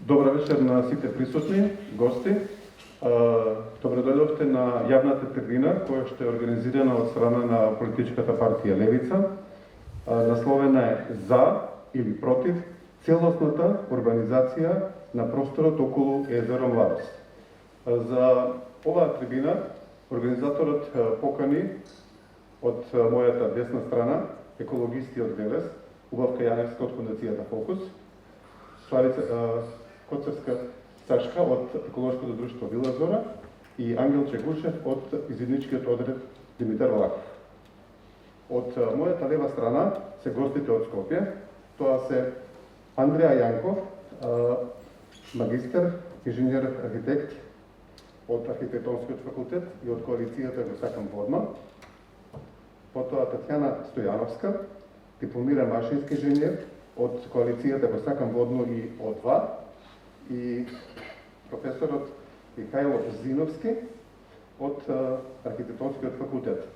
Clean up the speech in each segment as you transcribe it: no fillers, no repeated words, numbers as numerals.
Добра вечер на сите присутни, гости. Добре дојдовте на јавната трибина која што е организирана од страна на политичката партија Левица. Насловена е за или против целосната урбанизација на просторот околу езеро Младост. За оваа трибина организаторот покани од мојата десна страна екологисти од ДВС, Убавка Јаневска од фондацијата Фокус, Славица Коцевска Сашка од еколошкото друштво Вила Зора и Ангел Чегушев од извидничкиот одред Димитар Влаков. Од мојата лева страна се гостите од Скопје. Тоа се Андреа Јанков, магистар, инженер, архитект од Архитектонскиот факултет и од коалицијата Го сакам водно. Потоа Татјана Стојановска, дипломиран машински инженер од коалицијата Го сакам водно и ОДВА, и професорот Михајло Зиновски од Архитектонскиот факултет.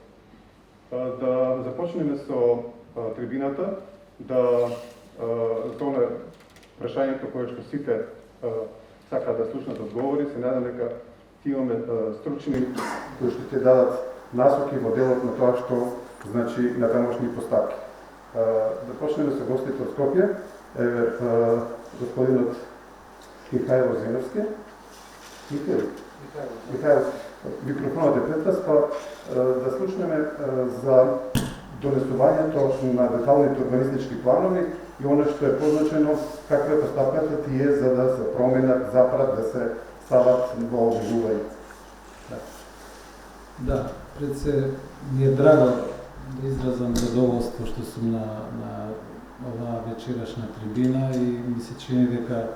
Да започнеме со трибината, да зоне прашањето кое што сите сакаат да слушнат одговори. Се надам дека имаме стручни кои што ќе дадат насоки во делот на тоа што значи на тамошни постапки. Да почнеме со гостите од Скопје. Господинот Михајло Зиновски. Михајло, микрофонот е пред вас, па да слушнеме за донесувањето на деталните урбанистички планови и оно што е позначено, каква е постапката тие за да се променат, запрат да се стават во обживување. Да, пред се ми е драго да изразам задоволство што сум на оваа вечерашна трибина и ми се чини дека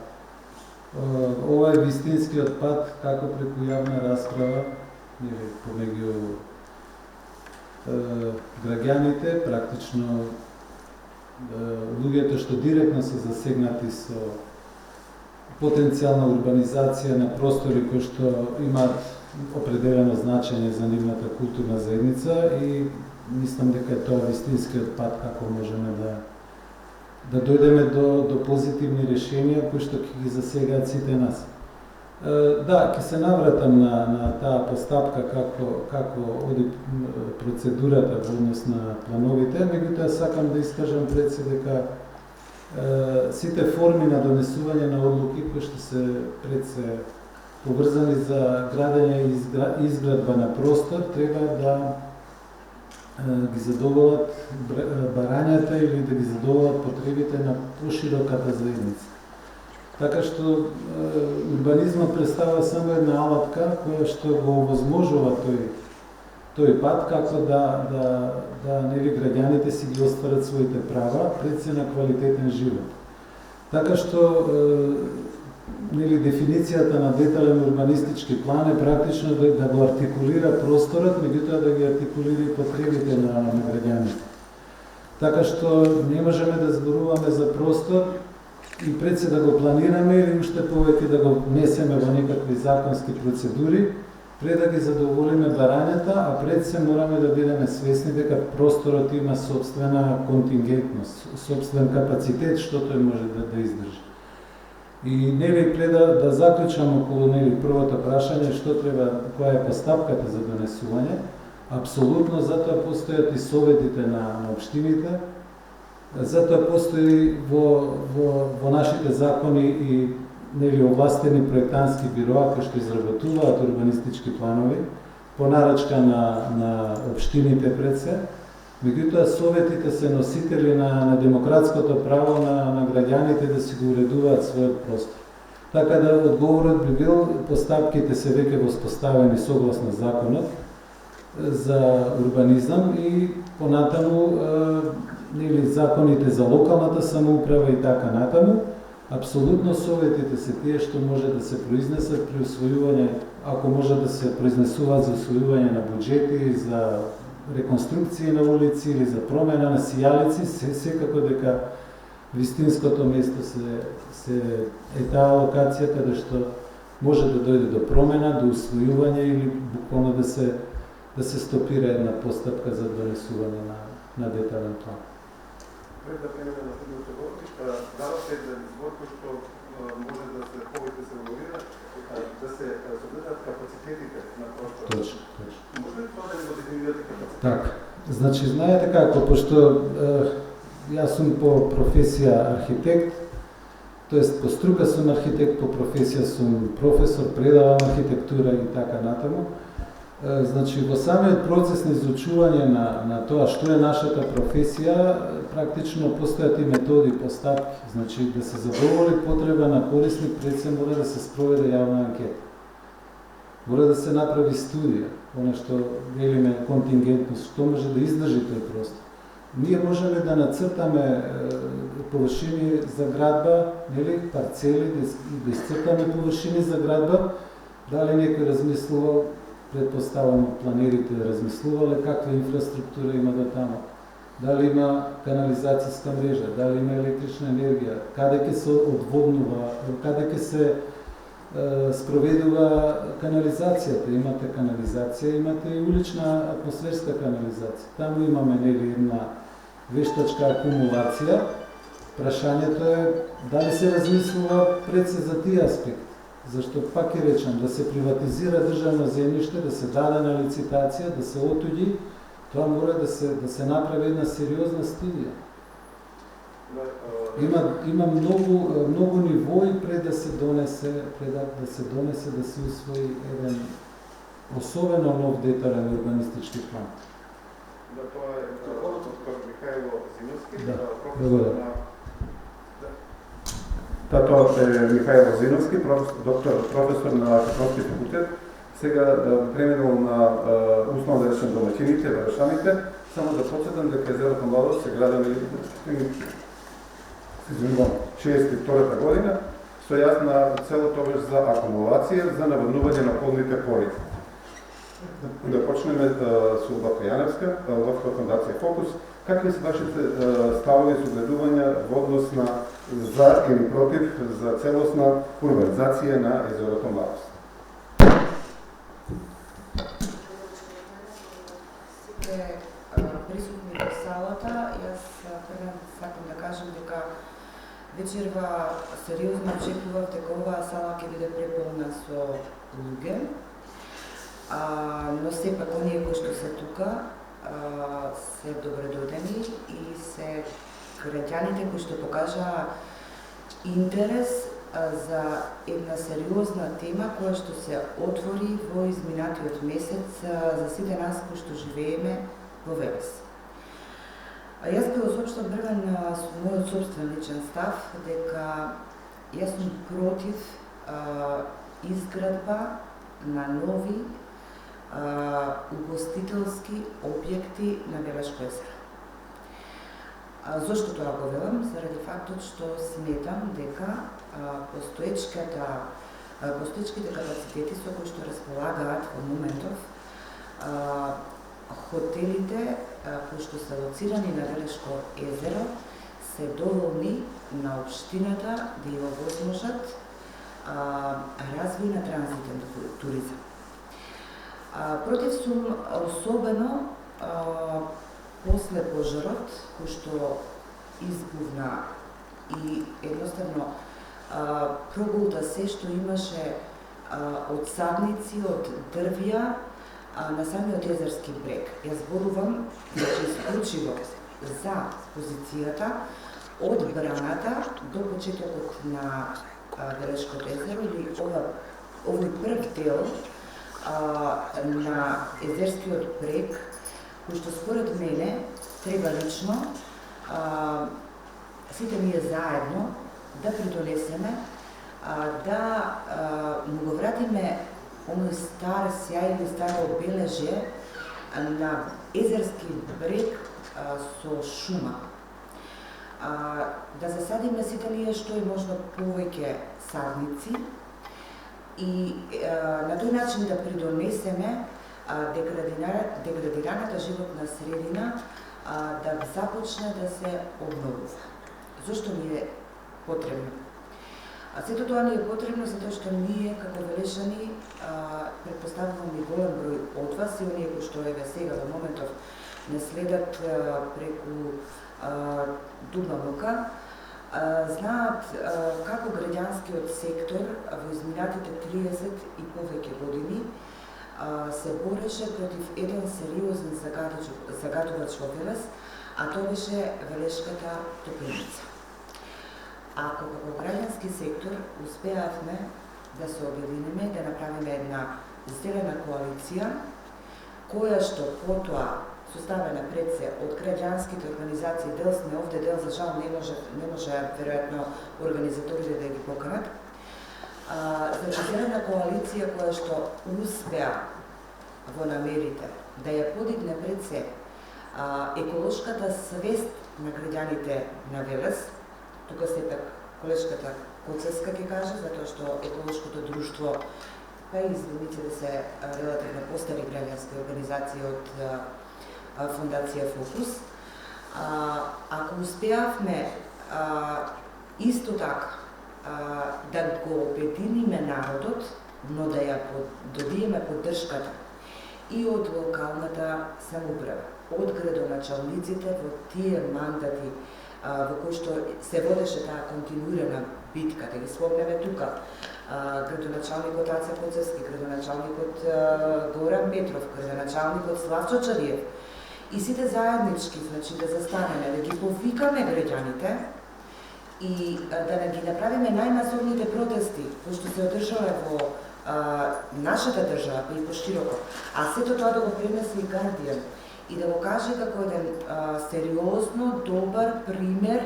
ова е вистинскиот пат како преку јавна расправа помеѓу граѓаните, практично луѓето што директно се засегнати со потенцијална урбанизација на простори кои што имаат определено значење за нивната културна заедница и мислам дека е тоа вистинскиот пат како можеме да дојдеме до позитивни решенија кои што ќе ги засегаат сите нас. Да, ќе се навратам на таа постапка како оди процедурата во однос на плановите, меѓутоа сакам да искажам пред се дека сите форми на донесување на одлуки кои што се пред се поврзани за градење и изградба на простор треба да ги задоволат барањата или да ги задоволат потребите на пошироката заедница. Така што урбанизмот представува само една алатка која што го овозможува тој пат како да нели граѓаните си ги остварат своите права пред се на квалитетен живот. Така што нели дефиницијата на детален урбанистички план е практично да го артикулира просторот, меѓутоа да ги артикулира и потребите на граѓаните. Така што не можеме да зборуваме за простор и пред се да го планираме или уште повеќе да го внесеме во некакви законски процедури, пред да ги задоволиме барањата, а пред се мораме да бидеме свесни дека просторот има собствена контингентност, собствен капацитет што тој може да издржи. И нели пред да заклучам околу нели првото прашање што треба, која е постапката за донесување, апсолутно затоа постојат и советите на општините, затоа постои во нашите закони и нели овластени проектантски бироа кои што изработуваат урбанистички планови по нарачка на општините пред се. Меѓутоа, советите се носители на демократското право на граѓаните да си го уредуваат својот простор. Така да одговорот би бил, постапките се веќе воспоставени согласно законот за урбанизам и понатаму нели законите за локалната самоуправа и така натаму. Апсолутно советите се тие што може да се произнесат при усвојување, ако може да се произнесуваат за усвојување на буџети, за реконструкции на улици или за промена на сијалици, секако дека вистинското место се е таа локација каде што може да дојде до промена, до усвојување или буквално да се стопира една постапка за донесување на детален план. Пред да премине на следното говори, давате еден извод кој што може да се повеќе се говорира, да се согледаат капацитетите на просторот. Точно. Може ли тоа да го дефинирате капацитет? Така, значи знаете како, пошто јас сум по професија архитект, тоест по струка сум архитект, по професија сум професор, предавам архитектура и така натаму. Значи, во самиот процес на изучување на тоа што е нашата професија, практично постојат и методи, постапки. Значи, да се задоволи потреба на корисник, пред се мора да се спроведе јавна анкета. Мора да се направи студија, оно што велиме контингентност, што може да издржи тој простор. Ние можеме да нацртаме површини за градба, нели, парцели, да изцртаме површини за градба, дали некој размислувал, предпоставам планерите размислувале каква инфраструктура има до тамо, дали има канализацијска мрежа, дали има електрична енергија, каде ќе се одводнува, каде ќе се спроведува канализацијата. Имате канализација, имате и улична атмосферска канализација. Таму имаме нели една вештачка акумулација. Прашањето е дали се размислува пред се за тие аспекти. Зашто пак ќе речам, да се приватизира државно земјиште, да се даде на лицитација, да се отуѓи, тоа мора да се направи една сериозна студија. Има многу нивои пред да се донесе, да се усвои еден особено нов детален урбанистички план. Да, тоа е доктор Михајло Зиновски, професор на Тоа е Михајло Зиновски, професор на Католски факултет. Сега преминал на условно да речем домаќините, варшаните. Само да подсетам дека езерото Младост се градено 62 година, со јасна цел тоа за акумулација, за наводнување на полните пори. Да почнеме со Лубавка Јаневска, Лубавка фондација Фокус. Какви се вашите ставови и согледувања во однос на за или против за целосна урбанизација на езерото Младост? Сите присутни во салата, јас првен сакам да кажам дека вечерва сериозно очекував дека оваа сала ќе биде преполна со луѓе, но сепак оние кои што се тука се добредодени и се граѓаните кои што покажаа интерес за една сериозна тема која што се отвори во изминатиот месец за сите нас кои што живееме во Велес. Јас ќе го соопштам првен со мојот собствен личен став дека јас сум против изградба на нови угостителски објекти на Велешко езеро. Зошто тоа го велам? Заради фактот што сметам дека постоечките капацитети со кои што располагаат во моментов хотелите кои што се лоцирани на Велешко езеро се доволни на општината да ја овозможат развој на транзитен туризам. Против сум особено после пожарот кој што избувна и едноставно проголта се што имаше од садници, од дрвја на самиот езерски брег. Јас зборувам исклучиво за позицијата од браната до почетокот на Велешкото езеро или овој прв дел на езерскиот брег, кој што според мене треба лично сите ние заедно да придонесеме, да му го вратиме оној стар сјај или старо обележје на езерски брег со шума. Да засадиме сите ние што е можно повеќе садници и на тој начин да придонесеме деградираната животна средина да започне да се обновува. Зошто ни е потребно? Сето тоа ни е потребно затоа што ние како велешани претпоставувам и голем број од вас и оние кои што еве сега во моментов не следат преку Дубна знаат како граѓанскиот сектор во изминатите 30 и повеќе години се бореше против еден сериозен загадувач во Велес, а тоа беше Велешката топлиница. Ако како граѓански сектор успеавме да се обединиме, да направиме една зелена коалиција, која што потоа составена пред се од граѓанските организации, дел сме овде, дел за жал не може веројатно организаторите да ги поканат. Значи, зелена коалиција која што успеа во намерите да ја подигне пред се еколошката свест на граѓаните на Велес, тука сепак колешката Коцевска ќе каже, затоа што еколошкото друштво, па и извините да се релативно постари граѓански организации од Фондација Фокус. Ако успеавме исто така да го обединиме народот, но да ја добиеме поддршката и од локалната самоуправа, од градоначалниците во тие мандати во кои што се водеше таа континуирана битка, да ги спомнеме тука, градоначалникот Аца Коцевски, градоначалникот Горан Петров, градоначалникот Славчо Чариев, и сите заеднички, значи да застанеме, да ги повикаме граѓаните и да не ги направиме најмасовните протести кои што се одржале во нашата држава, па и пошироко, а сето тоа да го пренесе и Гардијан и да го каже како еден сериозно добар пример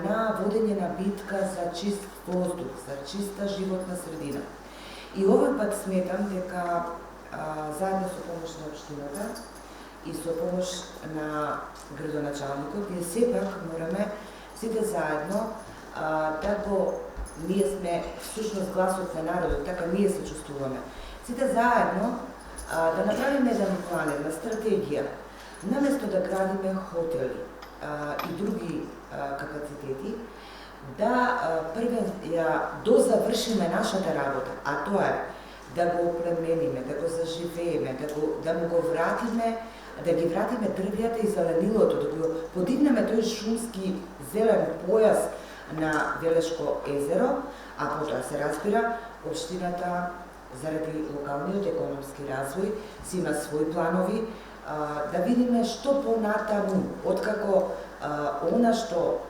на водење на битка за чист воздух, за чиста животна средина. И овој пат сметам дека заедно со помош на општината и со помош на градоначалникот, ние сепак мораме сите заедно да го, ние сме всушност гласот на народот, така ние се чувствуваме. Сите заедно да направиме еден план, една стратегија, наместо да градиме хотели и други капацитети, да првен ја дозавршиме нашата работа, а тоа е да го оплемениме, да го заживееме, да му го вратиме, да ги вратиме дрвјата и зеленилото, да го подигнеме тој шумски зелен појас на Велешко езеро, а потоа се разбира, општината заради локалниот економски развој си има своји планови, да видиме што понатаму, откако она што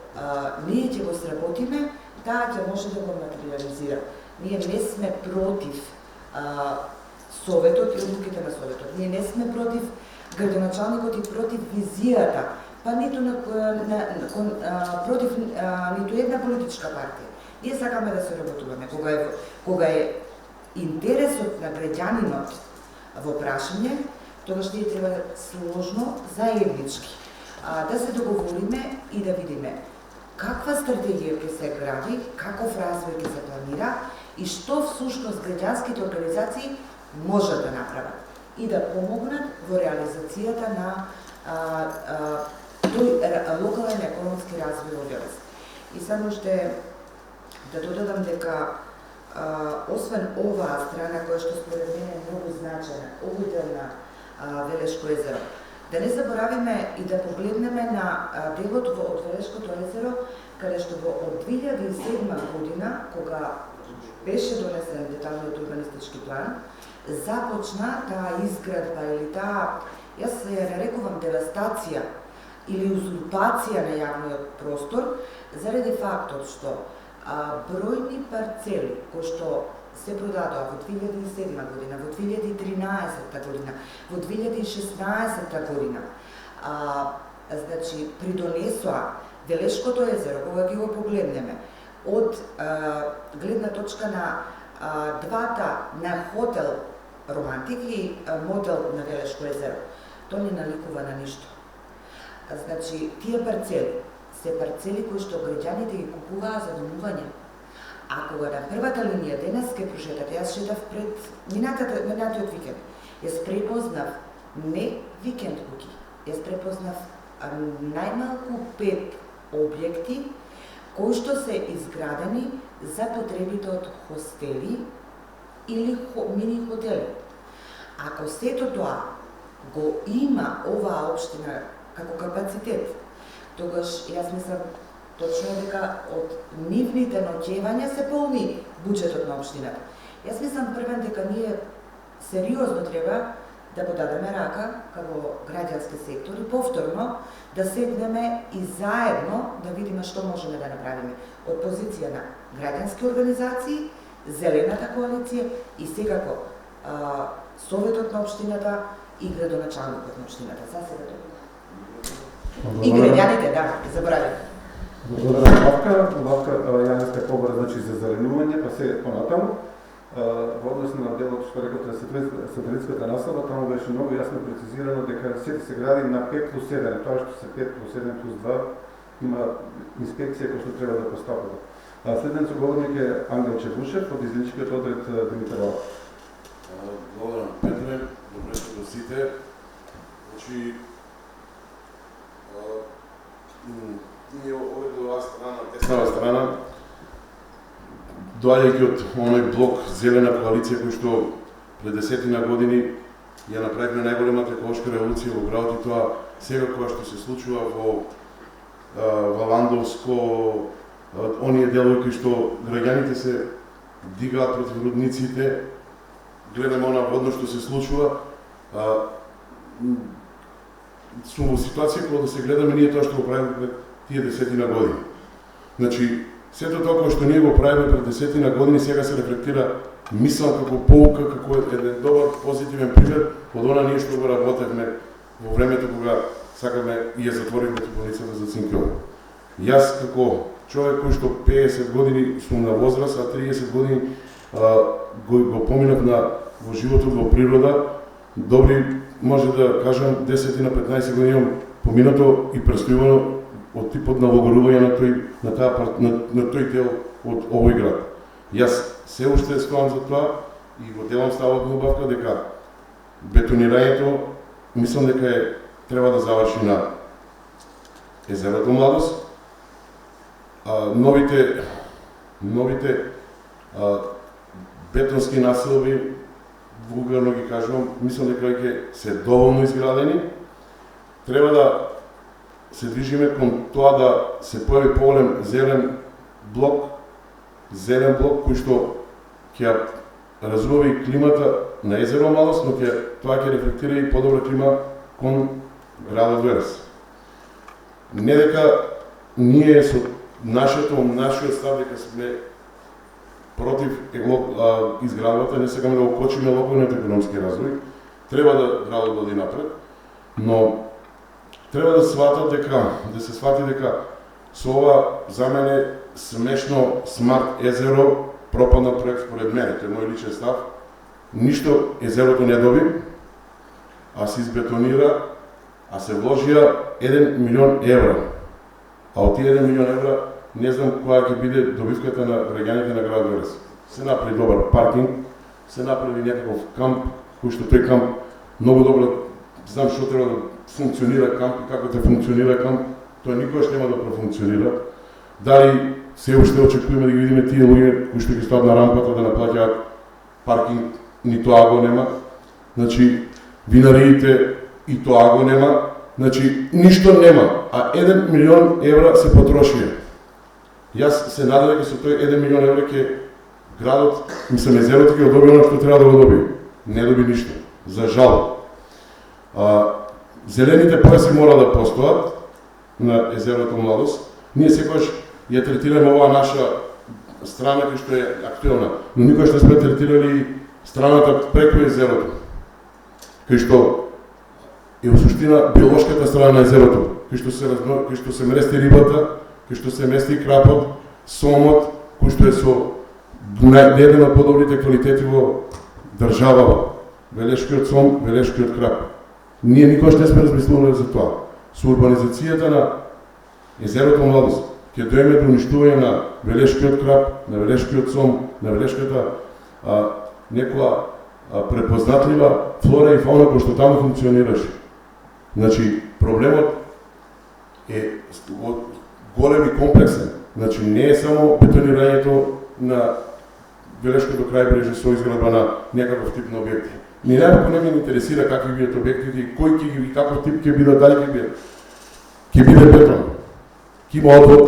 ние ќе го сработиме, таа ќе може да го материализира. Ние не сме против Советот и одлуките на Советот. Ние не сме против градоначалникот и против визијата, па ниту против ниту една политичка партија. Ние сакаме да се работуваме. Кога е интересот на граѓанинот во прашање, тогаш ние треба сложно, заеднички, да се договориме и да видиме каква стратегија ќе се гради, каков развој ќе се планира и што всушност граѓанските организации можат да направат и да помогнат во реализацијата на тој локален економски развој во Велес. И само ще да додадам дека освен оваа страна која што според мене е многу значена, овој дел на Велешко езеро, да не заборавиме и да погледнеме на делот од Велешкото езеро, каде што од 2007 година, кога беше донесен деталниот урбанистички план, започна таа изградба или таа, јас ја нарекувам девастација или узурпација на јавниот простор, заради фактот што бројни парцели кои што се продадоа во 2007 година, во 2013 година, во 2016 година, значи придонесоа Велешкото езеро, кога ги го погледнеме, од гледна точка на двата, на хотел Романтик и модел на Велешко езеро, тоа не наликува на ништо. Значи, тие парцели се парцели кои што граѓаните ги купуваа за домување. А кога на првата линија денес ке прошетате, јас шетав пред минатиот викенд, јас препознав не викенд куќи, јас препознав најмалку 5 објекти кои што се изградени за потребите од хостели или мини хотели. Ако сето тоа го има оваа општина како капацитет, тогаш јас мислам точно е дека од нивните ноќевања се полни буџетот на општината. Јас мислам првен дека ние сериозно треба да подадеме рака како граѓански сектор и повторно да седнеме и заедно да видиме што можеме да направиме од позиција на граѓански организации, Зелената коалиција и секако Советот на општината и градоначалникот на општината. За сега тоа. И граѓаните, да, забравив. Благодарам, Лавка, Јанес те побара, значи, за зеленување, па се понатаму. Во однос на делот што реколте сателитската населба, таму беше многу јасно прецизирано дека сите се гради на 5+1, тоа што се 5+1+2 има инспекција која што треба да постапува. Следен соговорник е Ангел Чевушев од изличкиот одред Димитар. Благодарам, Петре, добре се до сите. Значи, ние овде до оваа страна, деснава страна, доаѓајќи од оној блок Зелена коалиција кој што пред 10 години ја направивме најголемата еколошка револуција во градот и тоа сега кога што се случува во Ландовско, оние делови кои што граѓаните се дигаат против рудниците, гледаме она водно што се случува, сум во ситуација кога да се гледаме ние тоа што го правиме пред тие 10 години. Значи, сето тоа кое што ние го правиме пред 10 години сега се рефлектира, мислам, како поука, како еден добар позитивен пример од она ние што го работевме во времето кога сакаме и ја затворивме тупоницата за Цинкјово. Јас како човек кој што 50 години сум на возраст, а 30 години го поминав во животот во природа, добри, може да кажам, 10 на 15 години имам поминато и престојувано од типот на логорување на тој дел од овој град. Јас се уште стоам за тоа и го делам ставот на убавка дека бетонирањето мислам дека треба да заврши на езерото Младост. Новите бетонски населби, вулгарно ги кажувам, мислам дека ќе се доволно изградени. Треба да се движиме кон тоа да се појави поголем зелен блок кој што ќе разумови климата на езеро Младост, но тоа ќе рефлектира и подобра клима кон градот Верес. Не дека ние со нашиот став дека сме против изградбата, не сакаме да го кочиме локалниот економски развој, треба да градот оди напред, но треба да се свати дека со ова за мене смешно смарт езеро пропадна проект според мене, тој е мој личен став. Ништо езерото не доби, а се избетонира, а се вложија 1 милион евра. А од тие 1 милион евра не знам која ќе биде добивката на граѓаните на град Верес. Се направи добар паркинг, се направи некаков камп, кој што тој камп многу добро знам што треба да функционира камп и како да функционира камп, тоа никогаш нема да профункционира. Дали се уште очекуваме да ги видиме тие луѓе кои што ги стоат на рампата да наплаќаат паркинг, ни тоа го нема. Значи, винариите и тоа го нема. Значи, ништо нема, а 1 милион евра се потрошија. Јас се надам дека со тој 1 милион евра ќе градот, мислам, езерото ќе го доби оно што треба да го доби. Не доби ништо. За жал. Зелените појаси мора да постојат на езерото Младост. Ние секогаш ја третираме оваа наша страна која што е актуелна, но никогаш не сме третирали страната преку езерото, кој што е во суштина биолошката страна на езерото, кој што се мести рибата, кој што се мести крапот, сомот, кој што е со еден од подобрите квалитети во државава. Велешкиот сом, велешкиот крап. Ние никогаш не сме размислували за тоа. Со урбанизацијата на езерото Младост ќе дојме до уништување на велешкиот крап, на велешкиот сом, на велешката некоја препознатлива флора и фауна која што таму функционираше. Значи, проблемот е голем и комплексен. Значи, не е само бетонирањето на велешкото крајбрежје со изградба на некаков тип на објекти. Ни најмалку не ме интересира какви бидат објектите и кој ќе ги, каков тип ќе бидат, дали ќе биде бетон. ќе има одвод,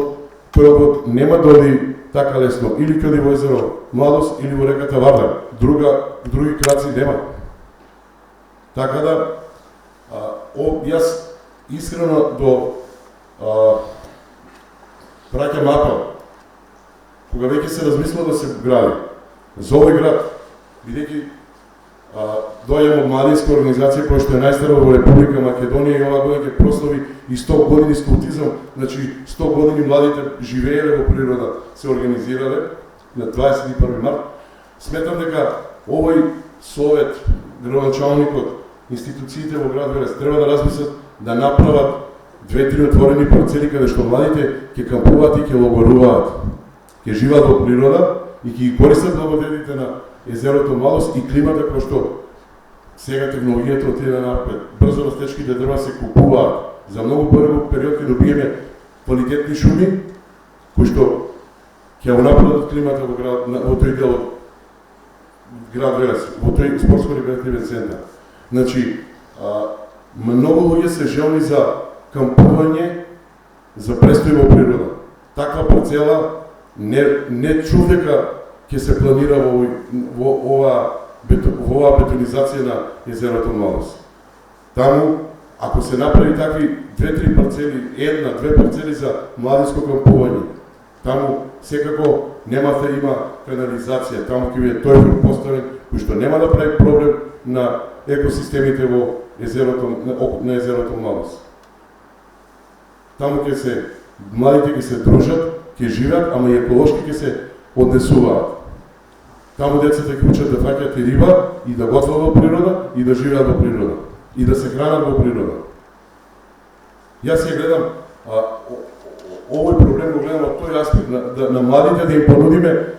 тој одвод нема да оди така лесно, или ќе оди во езеро Младост или во реката Вардар, други краци нема. Така да, јас искрено праќам апел, кога веќе се размислува да се гради, за овој град, бидејќи доаѓам од младинска организација која што е најстара во Република Македонија и оваа година ќе прослави и 100 години скаутизам, значи 100 години младите живееле во природа, се организирале на 21 март. Сметам дека овој совет, градоначалникот, институциите во град Велес треба да размислат да направат 2-3 отворени парцели каде што младите ќе кампуваат и ќе логоруваат, ќе живеат во природа и ќе ги користат благодетите на езерото Младост и климата кој што сега технологијата отиде напред. Брзо растечките дрва се купуваат. За многу прв период ќе добиеме квалитетни шуми кои што ќе унапредат климата во град, во тој дел од град Велес, во тој спортско-рекреативен центар. Значи, многу луѓе се желни за кампување, за престој во природа. Таква парцела не чув дека ќе се планира во оваа бетонизација на езерото Младост. Таму, ако се направи такви 2-3 парцели, 1-2 парцели за младинско кампување, таму секако нема да има канализација, таму ќе биде тој поставен, кој што нема да прави проблем на екосистемите во на езерото Младост. Таму младите ќе се дружат, ќе живеат, ама и еколошки ќе се однесуваат. Таму децата ќе учат да фаќаат и риба, и да готват во природа, и да живеат во природа, и да се хранат во природа. Јас ја гледам овој проблем го гледам од тој аспект, на младите да им понудиме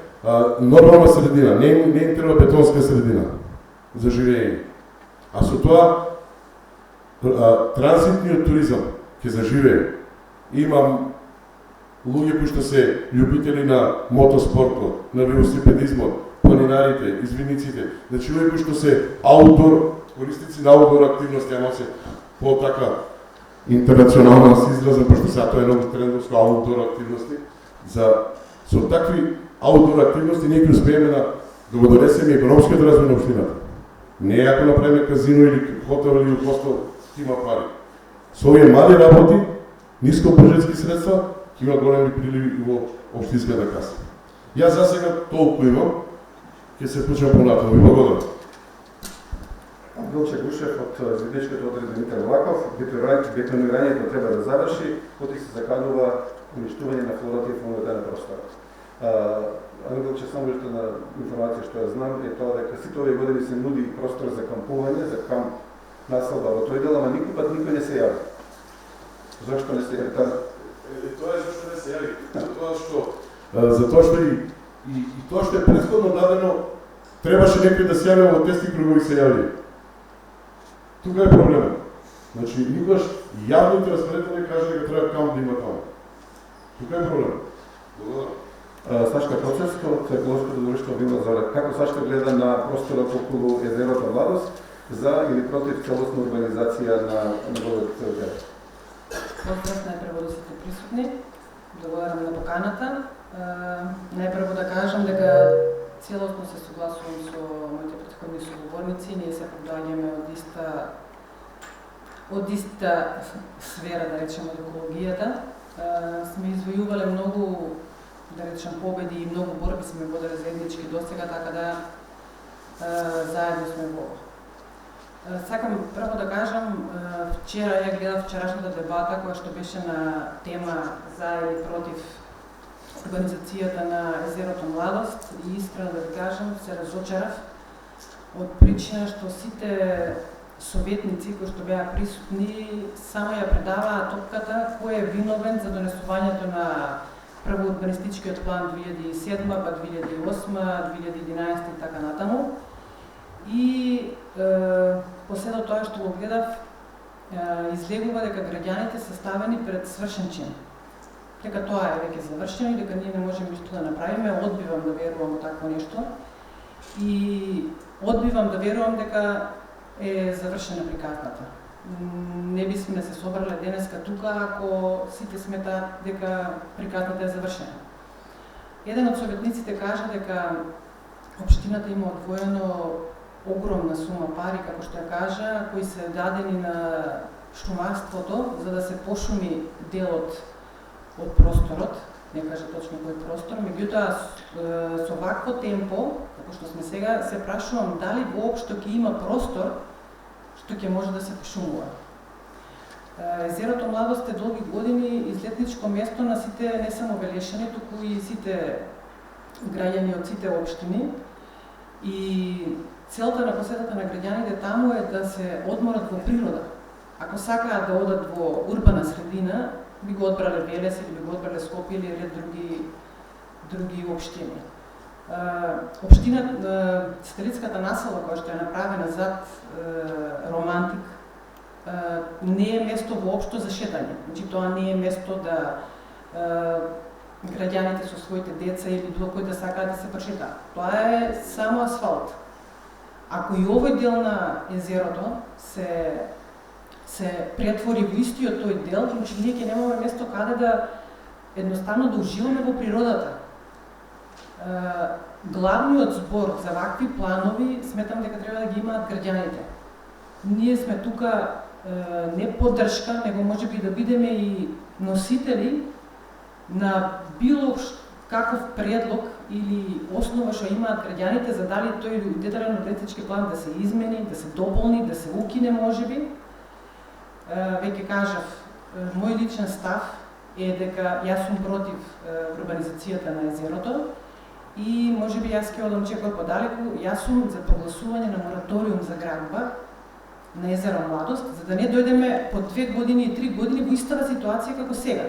нормална средина, не им треба бетонска средина за живење. А со тоа транзитниот туризам ќе заживее. Имам луѓе кои што се љубители на мотоспортот, на велосипедизмот, планинарите, извиниците, значи луѓе кои што се аутдор, користици на аутдор активности, ама се по-така интернационално се изразам, пошто сега тоа е многу трендовско аутдор активности. Со такви аутдор активности ние ќе успееме да го донесеме економскиот развој на општината. Не ако направиме казино или хотел или хостел, има пари. Со овие мали работи, ниско буџетски средства, ќе има големи приливи во општинската каса. Јас за сега толку имам, ќе се вклучам понатаму. Ви благодарам. Вилче Гушев од Звидничката одред Димитар Влаков, бетонирањето треба да заврши, поти се заканува уништување на флората и фауната на просторот. Вилче, само уште на информација што ја знам е тоа дека сите овие години се нуди простор за кампување, за камп населба во тој дел, ама никој не се јави. Зошто не се јави? Тоа е зашто не се јави. Затоа што и тоа што е претходно дадено, требаше некој да се јави во тесни кругови се јави. Тука е проблемот. Значи, никогаш јавно и трансparentно не каже дека треба камп да има таму. Тука е проблемот. Благодарам. Сашка Процеска од еколошкото друштво Вила Зора. Како Сашка гледа на просторот околу езерото Младост за или против целосна урбанизација на неговиот град? Поздрав најпрво да сте присутни. Благодарам на поканата. Најпрво да кажам дека целосно се согласувам со моите претходни соговорници. Ние се доаѓаме од иста сфера, да речеме, од екологијата. Сме извојувале многу, да речем, победи и многу борби сме водели заеднички досега, така да заедно сме во. Сакам прво да кажам, вчера ја гледав вчерашната дебата која што беше на тема за или против урбанизацијата на езерото Младост и искрено да ви кажам, се разочарав од причина што сите советници кои што беа присутни само ја предаваа топката кој е виновен за донесувањето на прво урбанистичкиот план 2007, па 2008, 2011 и така натаму. И последно тоа што го гледав, излегува дека граѓаните се ставени пред свршен чин. Дека тоа е веќе завршено и дека ние не можеме ништо да направиме. Одбивам да верувам во такво нешто. И одбивам да верувам дека е завршена приказната. не бисме се собрале денеска тука ако сите сметаат дека приказната е завршена. Еден од советниците кажа дека општината има одвоено огромна сума пари, како што ја кажа, кои се дадени на шумарството за да се пошуми делот од просторот, не кажа точно кој простор, меѓутоа со вакво темпо, како што сме сега, се прашувам дали воопшто ќе има простор што ќе може да се пошумува. Езерото Младост е долги години излетничко место на сите, не само Велешани, туку и сите граѓани од сите општини. И целта на посетата на граѓаните таму е да се одморат во природа. Ако сакаат да одат во урбана средина, би го одбрале Велес или би го одбрале Скопје или ред други општини. Сателитската населба која што е направена зад Романтик не е место воопшто за шетање. Значи тоа не е место да граѓаните со своите деца или било кој да сакаат да се прошетаат. Тоа е само асфалт. Ако и овој дел на езерото се претвори во истиот тој дел, значи ние ќе немаме место каде да едноставно да уживаме во природата. Главниот збор за вакви планови сметам дека треба да ги имаат граѓаните. Ние сме тука не поддршка, него можеби да бидеме и носители на било каков предлог или основа што имаат граѓаните за дали тој детален урбанистички план да се измени, да се дополни, да се укине можеби. Веќе кажав, мој личен став е дека јас сум против урбанизацијата на езерото и можеби јас ќе одам чекор подалеку, јас сум за прогласување на мораториум за градба на езеро Младост, за да не дојдеме по 2 години и 3 години во истата ситуација како сега.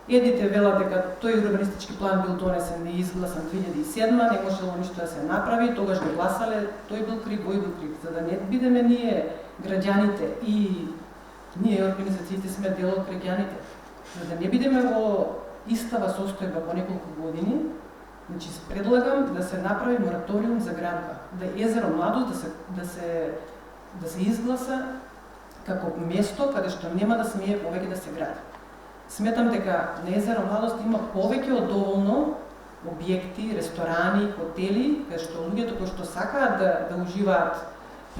Едните велат дека тој урбанистички план бил донесен и изгласан 2007, не можело ништо да се направи, тогаш го гласале, тој бил крив, тој бил крив. За да не бидеме ние граѓаните и ние организациите сме дел од граѓаните, за да не бидеме во истава состојба по неколку години, значи предлагам да се направи мораториум за градба, да езеро Младост да се изгласа како место каде што нема да смее повеќе да се гради. Сметам дека на езеро Младост има повеќе од доволно објекти, ресторани, хотели, каде што луѓето кои што сакаат да уживаат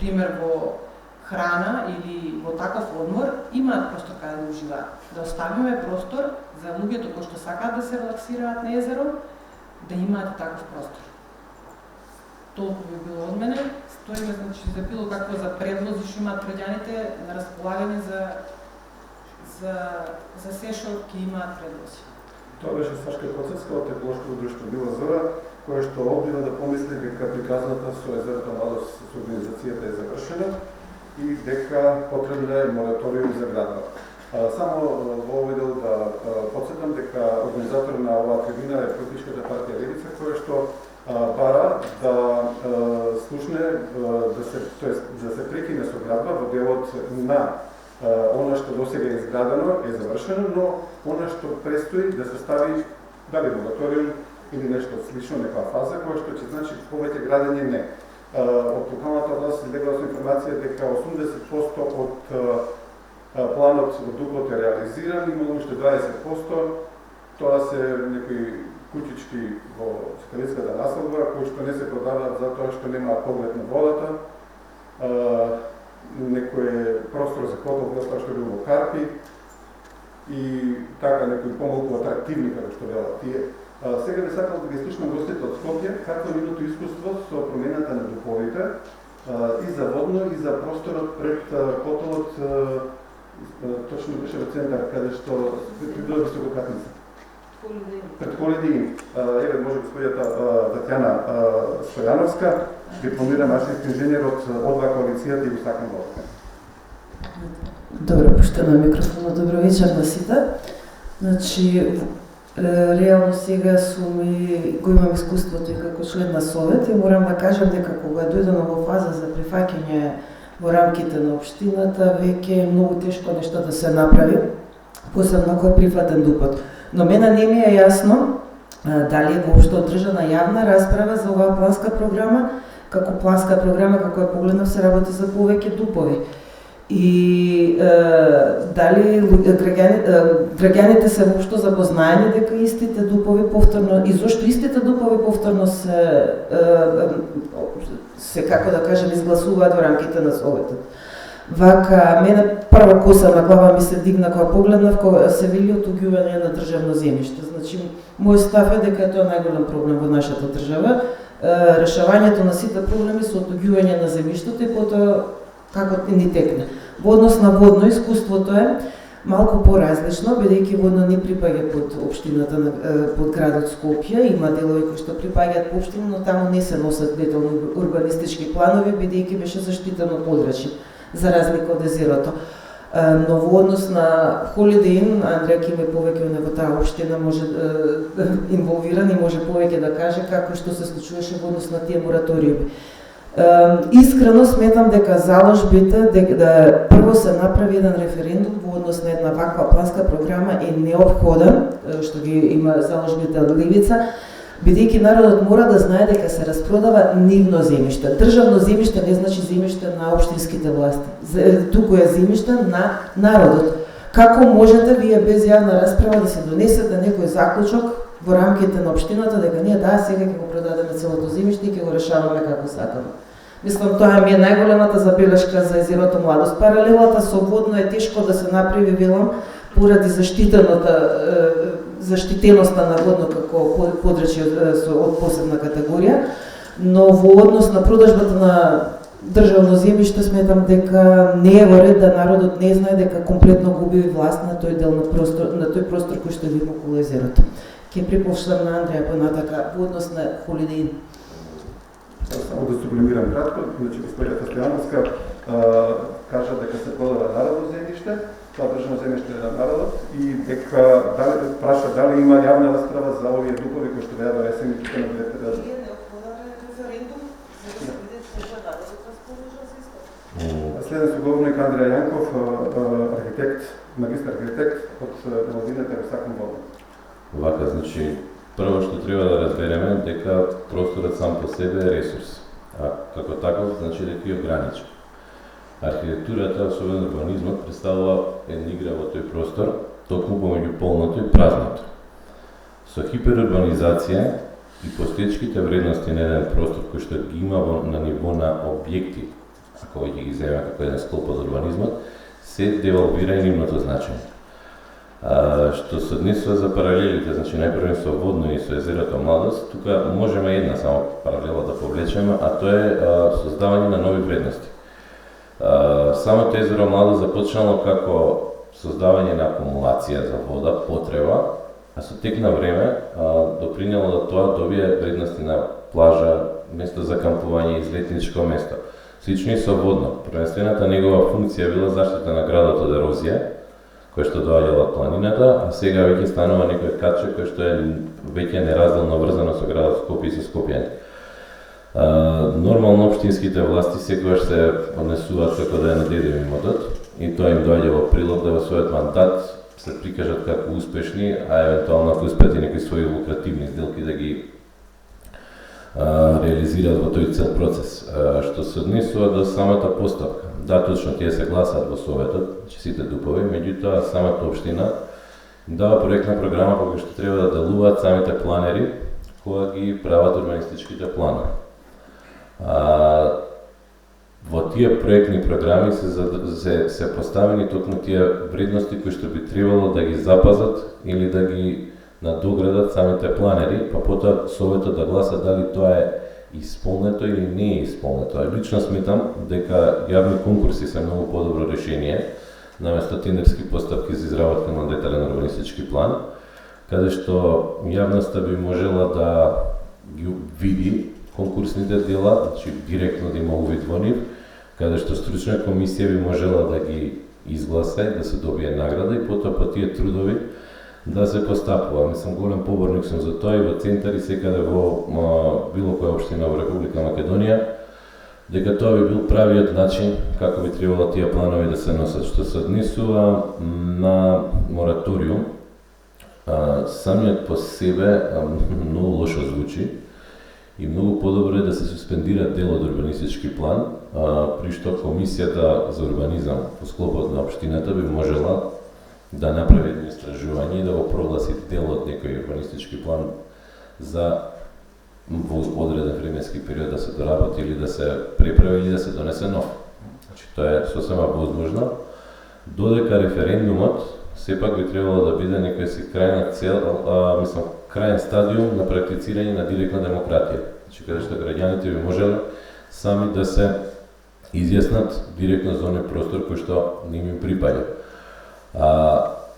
пример во храна или во таков одмор, имаат простор каде да уживаат. Да оставиме простор за луѓето кои што сакаат да се релаксираат на езеро, да имаат таков простор. Толку би било од мене. Стоиме значи за било какво за предлози што имаат граѓаните на располагање за се што ќе имаат предлози. Тоа беше Сашка Коцевска од Еколошко друштво Била Зора, која што обвина да помисли дека приказната со езерото Младост со организацијата е завршена и дека потребна е мораториум за градба. Само во овој дел да подсетам дека организатор на оваа трибина е Политичката партија Левица, која што бара да слушне да се прекине со градба во делот на она што досега е изградено е завршено, но она што престои да се стави дали мораториум или нешто слично, некоја фаза која што ќе значи повеќе градење не. Од локалната власт излегла со информација дека 80% од планот во Дуклот е реализиран, има уште 20%, тоа се некои куќички во сателитската населба, кои што не се продаваат затоа што немаат поглед на водата, некој простор за хотел, затоа што бил во Карпи, и така некои помалку атрактивни, како што велат тие. Сега би сакал да ги слушнам гостите од Скопје, какво е нивното искуство со промената на дуповите и за водно, и за просторот пред хотелот, точно беше во центар, каде што придојде висококатница. Пред Холидин. Еве, може господјата Татјана Стојановска, дипломиран машински инженер од ОДВА коалицијата и го сакам го. Добро, пуштено микрофонот, добро вечер на сите. Значи, реално сега го имам искуството и како член на Совет и морам да кажам дека кога дојдено во фаза за прифаќање во рамките на општината, веќе е многу тешко нешто да се направи, посебно ако е прифатен дупот. Но мене не ми е јасно дали е воопшто одржана јавна расправа за оваа планска програма, како е погледнав се работи за повеќе дупови. И дали граѓаните се воопшто запознаени дека истите дупови повторно и зошто истите дупови повторно се како да кажем изгласуваат во рамките на Советот. Вака, мене прва коса на глава ми се дигна кога погледнав кога се вели отуѓување на државно земјиште. Значи, мој став е дека тоа е најголем проблем во нашата држава. Решавањето на сите проблеми со отуѓување на земјиштето и потоа како ни текне. Во однос на Водно, искуството е малку поразлично, бидејќи Водно не припаѓа под општината, под градот Скопје, има делови кои што припаѓаат по општина, но таму не се носат детални урбанистички планови, бидејќи беше заштитено подрачје, за разлика од езерото. Но во однос на Holiday Inn, Андреја ќе ме повеќе во таа општина може инволвиран и може повеќе да каже како што се случуваше во однос на тие мораториуми. Искрено сметам дека заложбите, дека прво се направи еден референдум во однос на една ваква планска програма е неопходен, што ги има заложбите од Левица, бидејќи народот мора да знае дека се распродава нивно земјиште. Државно земјиште не значи земјиште на општинските власти, туку е земјиште на народот. Како можете вие без јавна расправа да се донесете некој заклучок во рамките на општината дека ние сега ќе го продадеме целото земјиште и ќе го решаваме како сакаме? Мислам, тоа ми е најголемата забелешка за езерото Младост. Паралелата со Водно е тешко да се направи, велам, поради заштитеноста на Водно како подрачје од посебна категорија, но во однос на продажбата на државно земјиште сметам дека не е во ред да народот не знае дека комплетно губи власт на тој дел на тој простор кој што ви има околу езерото. Ќе припуштам на Андреја понатака во однос на Holiday Inn. Само да сублимирам кратко, значи госпоѓата Стојановска кажа дека се продава народно земјиште, тоа државно земјиште е на народот и дека праша дали има јавна расправа за овие дупови кои што беа донесени тука на двете редови. Следен соговорник Андреја Јанков, архитект, магистар архитект од Деловината во Сакон Водно. Вака, значи, прво што треба да разбереме дека просторот сам по себе е ресурс, а како таков значи дека е ограничен. Архитектурата, особено урбанизмот, представува една игра во тој простор, токму помеѓу полното и празното. Со хиперурбанизација и постоечките вредности на еден простор кој што ги има на ниво на објекти, ако ќе ги земе како еден склоп од урбанизмот, се девалвира и нивното значење. Што се однесува за паралелите, значи најпрво со Водно и со езерото Младост, тука можеме една само паралела да повлечеме, а тоа е создавање на нови вредности. Самото езеро Младост започнало како создавање на акумулација за вода, потреба, а со тек на време допринело да тоа добие вредности на плажа, место за кампување, излетничко место. Слично и со Водно. Првенствената негова функција била заштита на градот од ерозија, кој што доаѓала од планината, а сега веќе станува некој катче кој што е веќе неразделно врзано со градот Скопје и со скопјани. Нормално општинските власти секогаш се однесуваат како да е на дедев имотот и тоа им доаѓа во прилог да во својот мандат се прикажат како успешни, а евентуално ако успеат и некои своји лукративни сделки да ги реализираат во тој цел процес. Што се однесува до самата постапка. Да, точно тие се гласаат во Советот, че сите дупови, меѓутоа самата општина дава проектна програма по која што треба да делуваат самите планери кога ги прават урбанистичките планови. Во тие проектни програми се поставени токму тие вредности кои што би требало да ги запазат или да ги надоградат самите планери, па потоа Советот да гласа дали тоа е исполнето или не е исполнето. Лично сметам дека јавни конкурси се многу подобро решение, наместо тендерски постапки за изработка на детален урбанистички план, каде што јавноста би можела да ги види конкурсните дела, значи директно да има увид во нив, каде што стручна комисија би можела да ги изгласа и да се добие награда и потоа по тие трудови да се постапува. Мислам, голем поборник сум за тоа и во центар и секаде во било која општина во Република Македонија, дека тоа би бил правиот начин како би требало тие планови да се носат. Што се однесува на мораториум, самиот по себе многу лошо звучи и многу подобро е да се суспендира дел од урбанистички план, при што Комисијата за урбанизам во склопот на општината би можела да направи едно истражување и да го прогласи дел од некој урбанистички план за во одреден временски период да се доработи или да се преправи или да се донесе нов. Значи, тоа е сосема возможно, додека референдумот сепак би требало да биде некоја си крајна цел, крајен стадиум на практицирање на директна демократија. Значи, каде што граѓаните би можеле сами да се изјаснат директно за оној простор кој што не им припаѓа.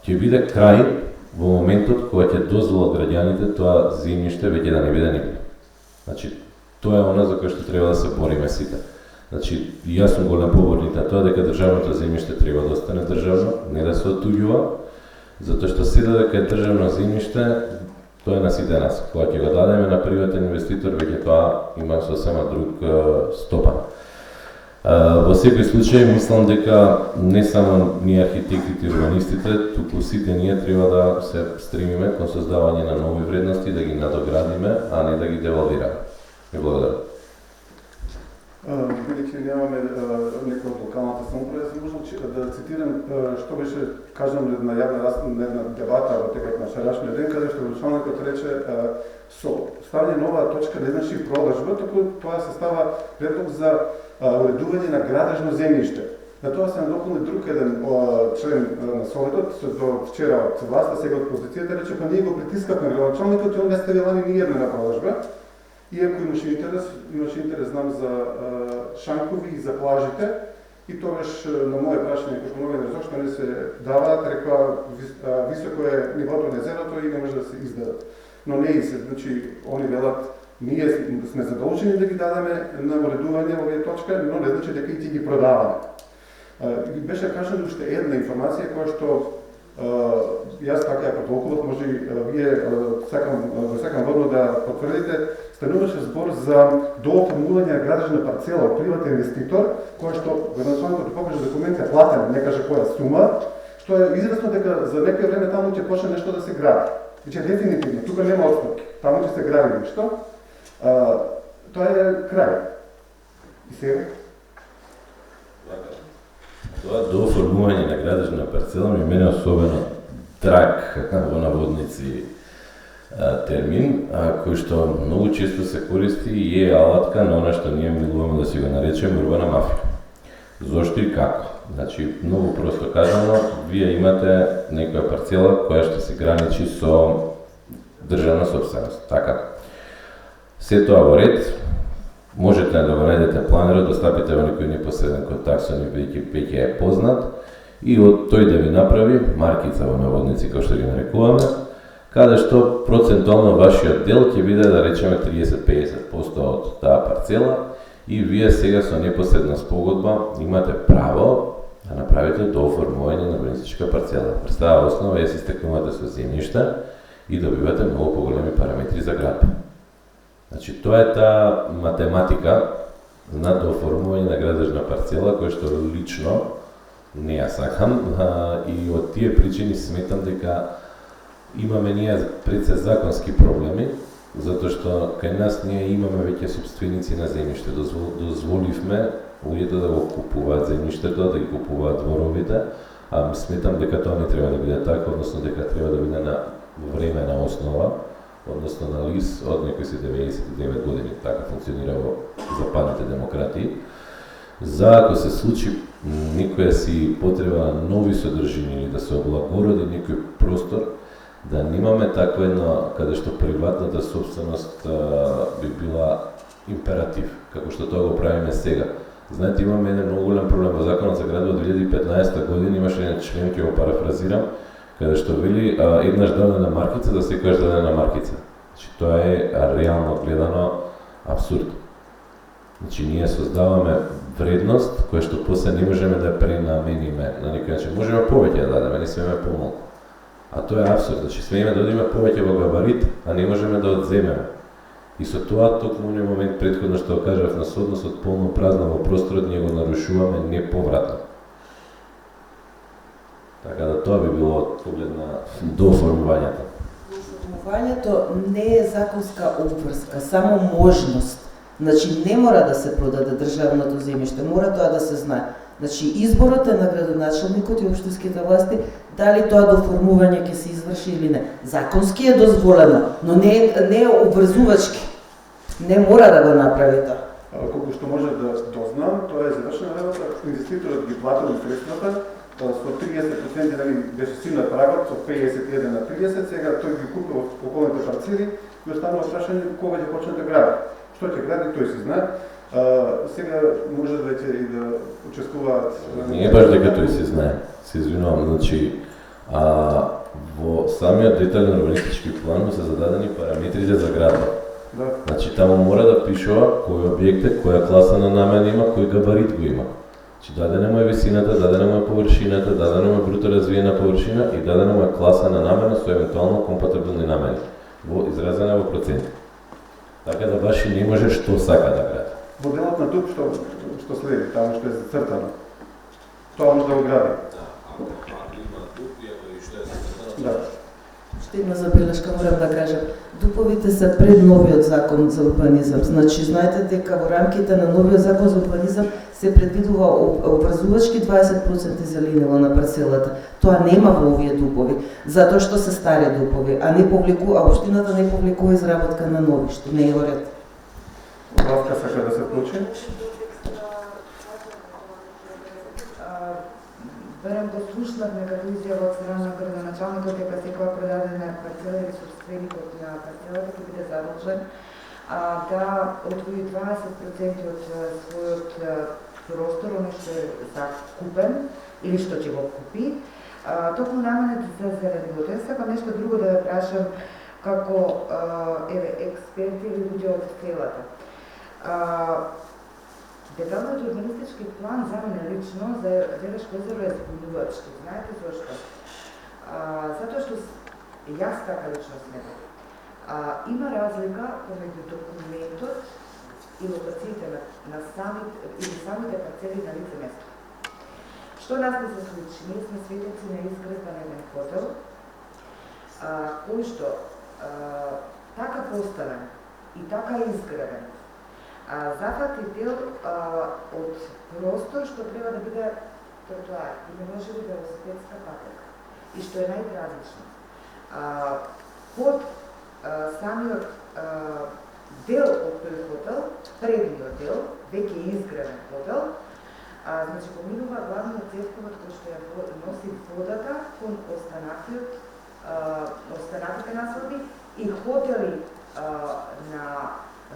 Ќе биде крај во моментот кога ќе дозволат граѓаните тоа земјиште веќе да не биде никаде. Значи, тоа е она за кое што треба да се бориме сите. Значи, јас сум голем поборник на тоа дека државното земјиште треба да остане државно, не да се оттуѓува, затоа што се дека е државно земјиште, тоа е на сите нас. Кога ќе го дадеме на приватен инвеститор, веќе тоа има сосема друг стопан. Во секој случај, мислам дека не само ние архитектите и урбанистите, туку сите ние треба да се стремиме кон создавање на нови вредности, да ги надоградиме, а не да ги девалвираме. Ви благодарам. Бидејќи немаме некој од локалната самоуправа, се можам да цитирам што беше кажано на една дебата во текот на вчерашниот ден, каде што началникот рече со ставање нова точка не значи продажба, туку тоа се става предлог за уредување на градежно земјиште. На тоа се надополни друг еден член на Советот, до вчера од власта, сега од позицијата, рече, па ние го притискавме градоначалникот и он не ставила ни една на продажба. Иако имаше интерес, знам за шанкови и за плажите, и тогаш на моје прашање, кој многу зошто не се даваат, рекоа високо е нивото на езерото и не може да се издадат. Но не и се, значи, они велат, ние сме задолжени да ги дадеме на уредување овие точка, но не значи дека и ти ги продаваме. Беше кажана уште една информација која што јас така ја протолкував, може и вие сакам водно да потврдите, стануваше збор за дооформување на градежна парцела од приватен инвеститор, која што градоначалникот покаже документ е платен, не каже која сума, што е известно дека за некој време таму ќе почне нешто да се гради. Значи дефинитивно, тука нема отстапки, таму ќе се гради нешто. Тоа е крај. И сега? Тоа дооформување на градежна парцела ми мене особено драг во наводници термин, кој што многу често се користи и е алатка на она што ние милуваме да си го наречеме урбана мафија. Зошто и како? Значи, многу просто кажано, вие имате некоја парцела која што се граничи со државна собственост, така? Се тоа во ред, можете да го најдете планерот, да стапите во некој непосреден контакт со нив, веќе е познат, и од тој да ви направи маркица во наводници, кој што ги нарекуваме, каде што процентуално вашиот дел ќе биде, да речеме, 30-50% од таа парцела, и вие сега со непосредна спогодба имате право да направите дооформување на урбанистичка парцела. През таа основа ја се стекнувате со земјишта и добивате многу поголеми параметри за градба. Значи, тоа е таа математика на дооформување на градежна парцела, која што лично не ја сакам, и од тие причини сметам дека имаме ние пред се законски проблеми, затоа што кај нас ние имаме веќе собственици на земјиште. Дозволивме луѓето да го купуваат земјиштето, да ги купуваат дворовите, а сметам дека тоа не треба да биде така, односно дека треба да биде на времена основа, односно на лист од некои 99 години, така функционира во западните демократии. За ако се случи некоја си потреба на нови содржини или да се облагороди некој простор, да немаме таква една каде што приватната собственост би била императив, како што тоа го правиме сега. Знаете, имаме еден многу голем проблем во Законот за градот од 2015 година, имаше еден член, ќе го парафразирам, каде што вели еднаш дадена маркица за секојаш дадена маркица. Значи, тоа е реално гледано абсурд. Значи, ние создаваме вредност која што после не можеме да пренамениме на некој начин. Можеме повеќе да дадеме, не смееме помалку. А тоа е абсурд. Значи, смееме да одиме повеќе во габарит, а не можеме да одземеме. И со тоа, токму оној момент претходно што кажав на соодносот полно празно во просторот, ние го нарушуваме неповратно. Така да тоа би било од поглед на дооформувањето. Купувањето не е законска обврска, само можност. Значи не мора да се продаде државното земјиште, мора тоа да се знае. Значи изборот е на градоначалникот и општинските власти дали тоа до формување ќе се изврши или не. Законски е дозволено, но не е обврзувачки. Не мора да го направи тоа. Колку што може да дознам, тоа е завршена работа, инвеститорот ги платил средствата, со 30% дали беше силна прагот, со 51 на 30, сега тој ги купува околните парцели и останува прашање кога ќе почне да гради. Што ќе гради, тој се знае. Сега може веќе и да учествуваат... Не е баш дека тој се знае, се извинувам, значи во самиот детален урбанистички план се зададени параметрите за градба. Да. Значи таму мора да пишува кој објект е, која класа на намена има, кој габарит го има. Значи дадена му е висината, дадена му е површината, дадена му е бруто развиена површина и дадена му е класа на намена со евентуално компатибилни намени, изразена во проценти. Така да баш и не може што сака да гради. Во делот на ДУП што следи, таму што е зацртано, тоа може да го гради. Да. Што има забелешка, морам да кажам. Дуповите се пред новиот закон за урбанизам. Значи, знаете дека во рамките на новиот закон за урбанизам се предвидува обврзувачки 20% зеленило на парцелата. Тоа нема во овие дупови, затоа што се стари дупови, а општината не повлекува изработка на нови, што не е во ред. Вавка сака да се вклучи. Барем го слушнавме како изјава од страна на градоначалникот дека секоја продадена парцела или собственикот на парцелата ќе биде задолжен да одвои 20% од својот простор, оно што е закупен или што ќе го купи, токму наменет за зеленилото. Сакам нешто друго да ве прашам како експерти или луѓе од селата. Деталниот урбанистички план за мене лично за Велешко езеро е збунувачки. Знаете зашто? Затоа што јас така лично сметам. Има разлика помеѓу документот и локациите на самите парцели на лице место. Што нас не се случи? Ние сме свидетели на изградба на еден хотел, кој што така поставен и така изграден, зафати дел од простор што треба да биде тротоар или може би велосипедска патека и што е најтразлично. Под самиот дел од тој хотел, предниот дел, веќе изграден хотел, значи поминува главниот цевковод кој што ја носи водата кон останатите насоби и хотели на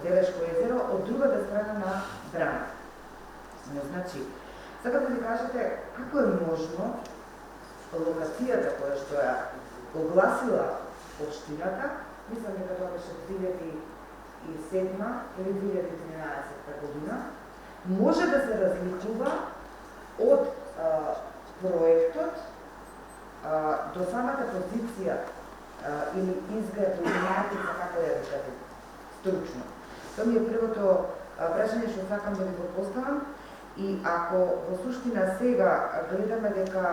Велешко езеро од другата страна на брана. Значи, сакам да ви кажете како е можно локацијата која што ја огласила општината, мислам дека тоа беше 2007 или 2013 година, може да се разликува од проектот до самата позиција или изглед или маркица, како ја викате, стручно. Тоа ми е првото прашање што сакам да ви го поставам и ако во суштина сега гледаме дека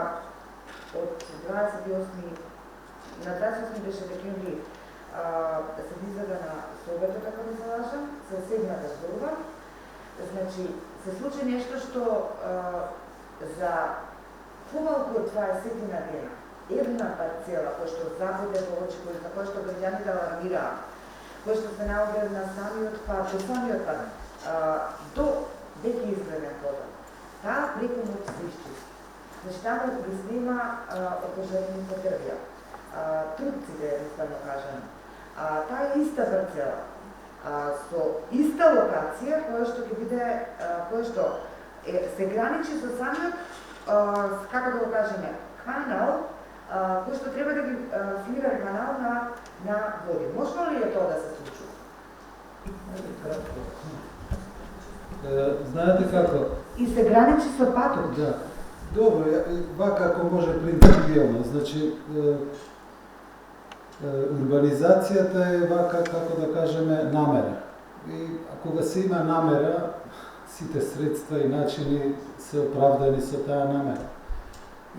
од 28 беше декември се изгледа на Собето, како да се лажам, се седната зборува, значи се случи нешто што за помалку од 20 на дена, една парцела која што забуде во очи, за која што граѓаните алармираа, кој што се наоѓа на самиот пат, до веќе изграден хотел. Таа преку ноќ се исчисти. Значи, таму ги снема опожарните дрвја, трупците, едноставно кажано. Таа иста парцела, со иста локација, која што ќе биде, која што се граничи со самиот, како да го кажеме, канал, кој што треба да ги слира канал на води. Можно ли е тоа да се случи? Знаете како? И се граничи со патот. Да. Добро, вака ако може принципијално, значи урбанизацијата е вака, како да кажеме, намера. И кога се има намера, сите средства и начини се оправдани со таа намера.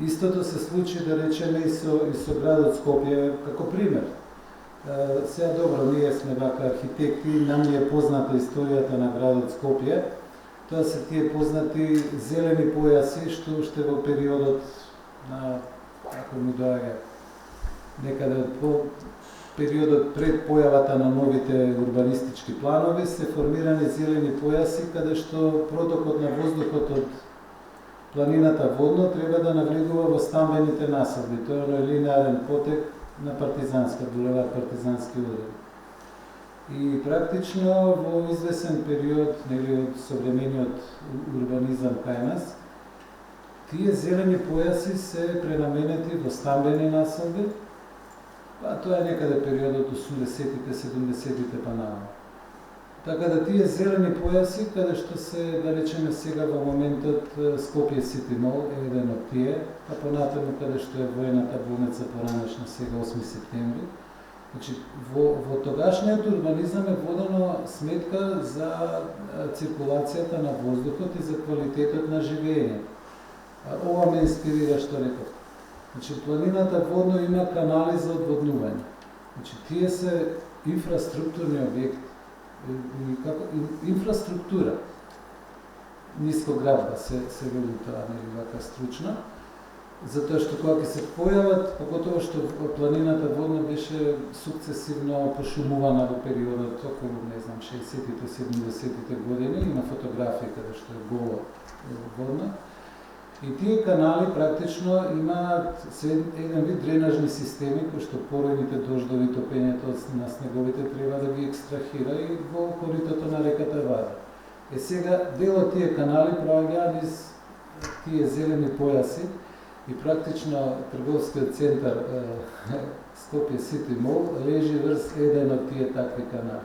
Истото се случи, да речеме, и со градот Скопје, како пример. Сега добро, ние сме вака архитекти, нам ни е позната историјата на градот Скопје. Тоа се тие познати зелени појаси што уште во периодот на, ако ми доаѓа, некаде периодот пред појавата на новите урбанистички планови се формирани зелени појаси каде што протокот на воздухот од планината Водно треба да навлегува во стамбените насади. Тоа е линеарен потек на Партизанска, булевар Партизански одел. И практично во извесен период, нели, од современиот урбанизам кај нас, тие зелени појаси се пренаменети во стамбени насади, па тоа е некаде периодот 80-тите, 70-тите па наваму. Така да тие зелени појаси, каде што се, да речеме сега во моментот Скопје Сити Мол е еден од тие, а понатаму каде што е воената болница поранешна сега 8 септември. Значи, во тогашниот урбанизам е водено сметка за циркулацијата на воздухот и за квалитетот на живење. Ова ме инспирира што реков. Значи, планината Водно има канали за одводнување. Значи, тие се инфраструктурни објекти. Инфраструктура. Нискоградба се вели тоа, нели, вака стручна. Затоа што кога ќе се појават, поготово што планината Водно беше сукцесивно пошумувана во периодот околу, не знам, 60-тите, 70-тите години, има фотографии каде што е голо Водно. И тие канали практично имаат еден вид дренажни системи кои што поројните дождови, топењето на снеговите треба да ги екстрахира и во коритото на реката вади. Сега дел од тие канали проаѓаат низ тие зелени појаси и практично трговскиот центар Скопје Сити Мол лежи врз еден од тие такви канали.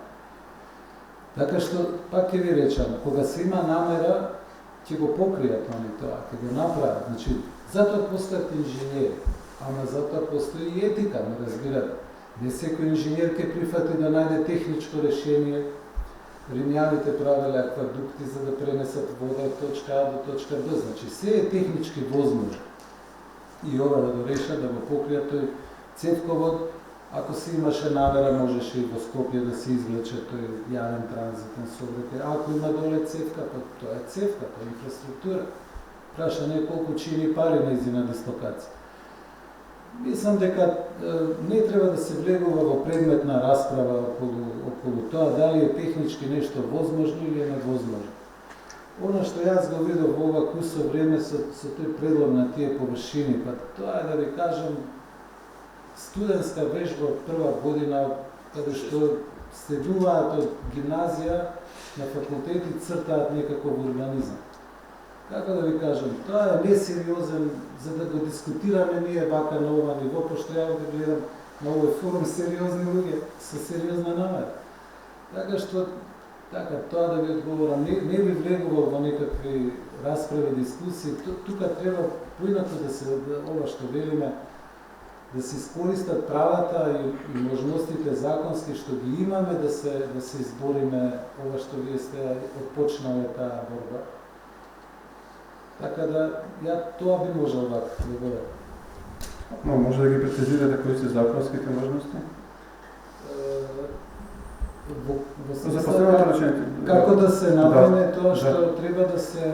Така што, пак ќе ви речам, кога се има намера, ќе го покријат они тоа, ќе го направат. Значи, затоа постојат инженери, ама затоа постои и етика, ме разбирате. Не секој инженер ќе прифати да најде техничко решение. Римјаните правеле аквадукти за да пренесат вода од точка А до точка Б. Значи, се е технички возможно. И ова да го решат, да го покријат тој цевковод. Ако се имаше намера, можеше и во Скопје да се извлече тој јавен транзитен сообраќај. Ако има доле цевка, па тоа е цевка, тоа е инфраструктура. Прашање колку чини пари нејзина дислокација. Мислам дека не треба да се влегува во предметна расправа околу тоа дали е технички нешто возможно или е невозможно. Она што јас го видов во ова кусо време со тој предлог на тие површини, па тоа е да ви кажам студентска вежба од прва година, каде што следуваат од гимназија на факултет и цртаат некаков урбанизам. Како да ви кажам, тоа е несериозен, за да го дискутираме ние вака на ова ниво, пошто ја да гледам на овој форум сериозни луѓе со сериозна намера. Така што, тоа да ви одговорам, не ви влегувал во некакви расправи, дискусии, тука треба поинаку да се, ова што велиме, да се искористат правата и можностите законски што ги имаме, да се избориме ова што вие сте отпочнале таа борба. Така да, тоа би можел вака да говорам. Но може да ги прецизирате кои се законските можности? За последното речење. Како да се напине тоа што треба да се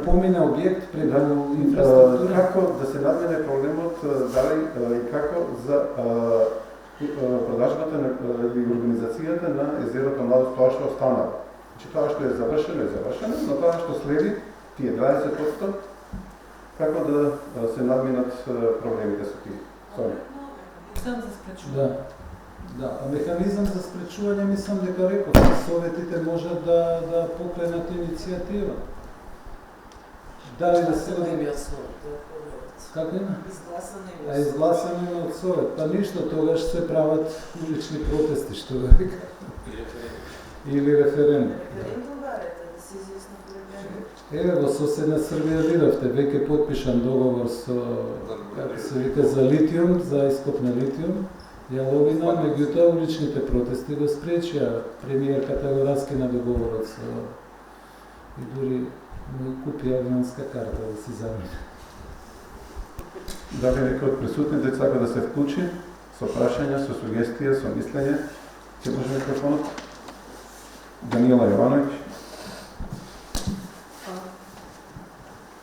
помине објект преку инфраструктура? Како да се надмине проблемот, дали и како за продажбата или организацијата на езерото Младост, тоа што останало. Значи тоа што е завршено, но тоа што следи, тие 20%, како да се надминат проблемите со тие. Механизам за спречување. Да, а механизам за спречување мислам дека реков, советите можат да покренат иницијатива. Дали да се како има? Изгласано има од совет. Па ништо, тогаш се прават улични протести, што да вика. Или референдум. Еве во соседна Србија видовте, веќе потпишан договор со, како се вика, за литиум, за ископ на литиум, јаловина, меѓутоа уличните протести го спречија. Премиерката го раскина договорот со и дури му купи авионска карта да си замине. Дали некој од присутните сака да се вклучи? со прашања, со сугестија, со мислење. Ќе може микрофонот. Даниела Јовановиќ.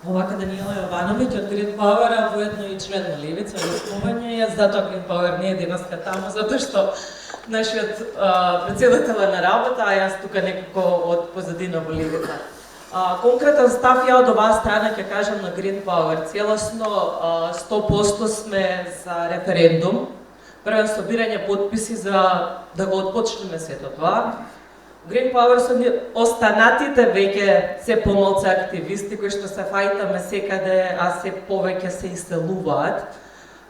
Овака Даниела Јовановиќ од Green Power, а воедно и член на Левица, јас јас затоа Green Power не е деноска таму, затоа што нашиот председател е на работа, а јас тука некако од позадина во Левица. Конкретен став ја од оваа страна ќе кажам на Green Power. Целосно 100% сме за референдум. Првен собирање подписи за да го отпочнеме сето тоа. Green Power се останатите веќе се помалку активисти кои што се фајтаме секаде, а се повеќе се иселуваат.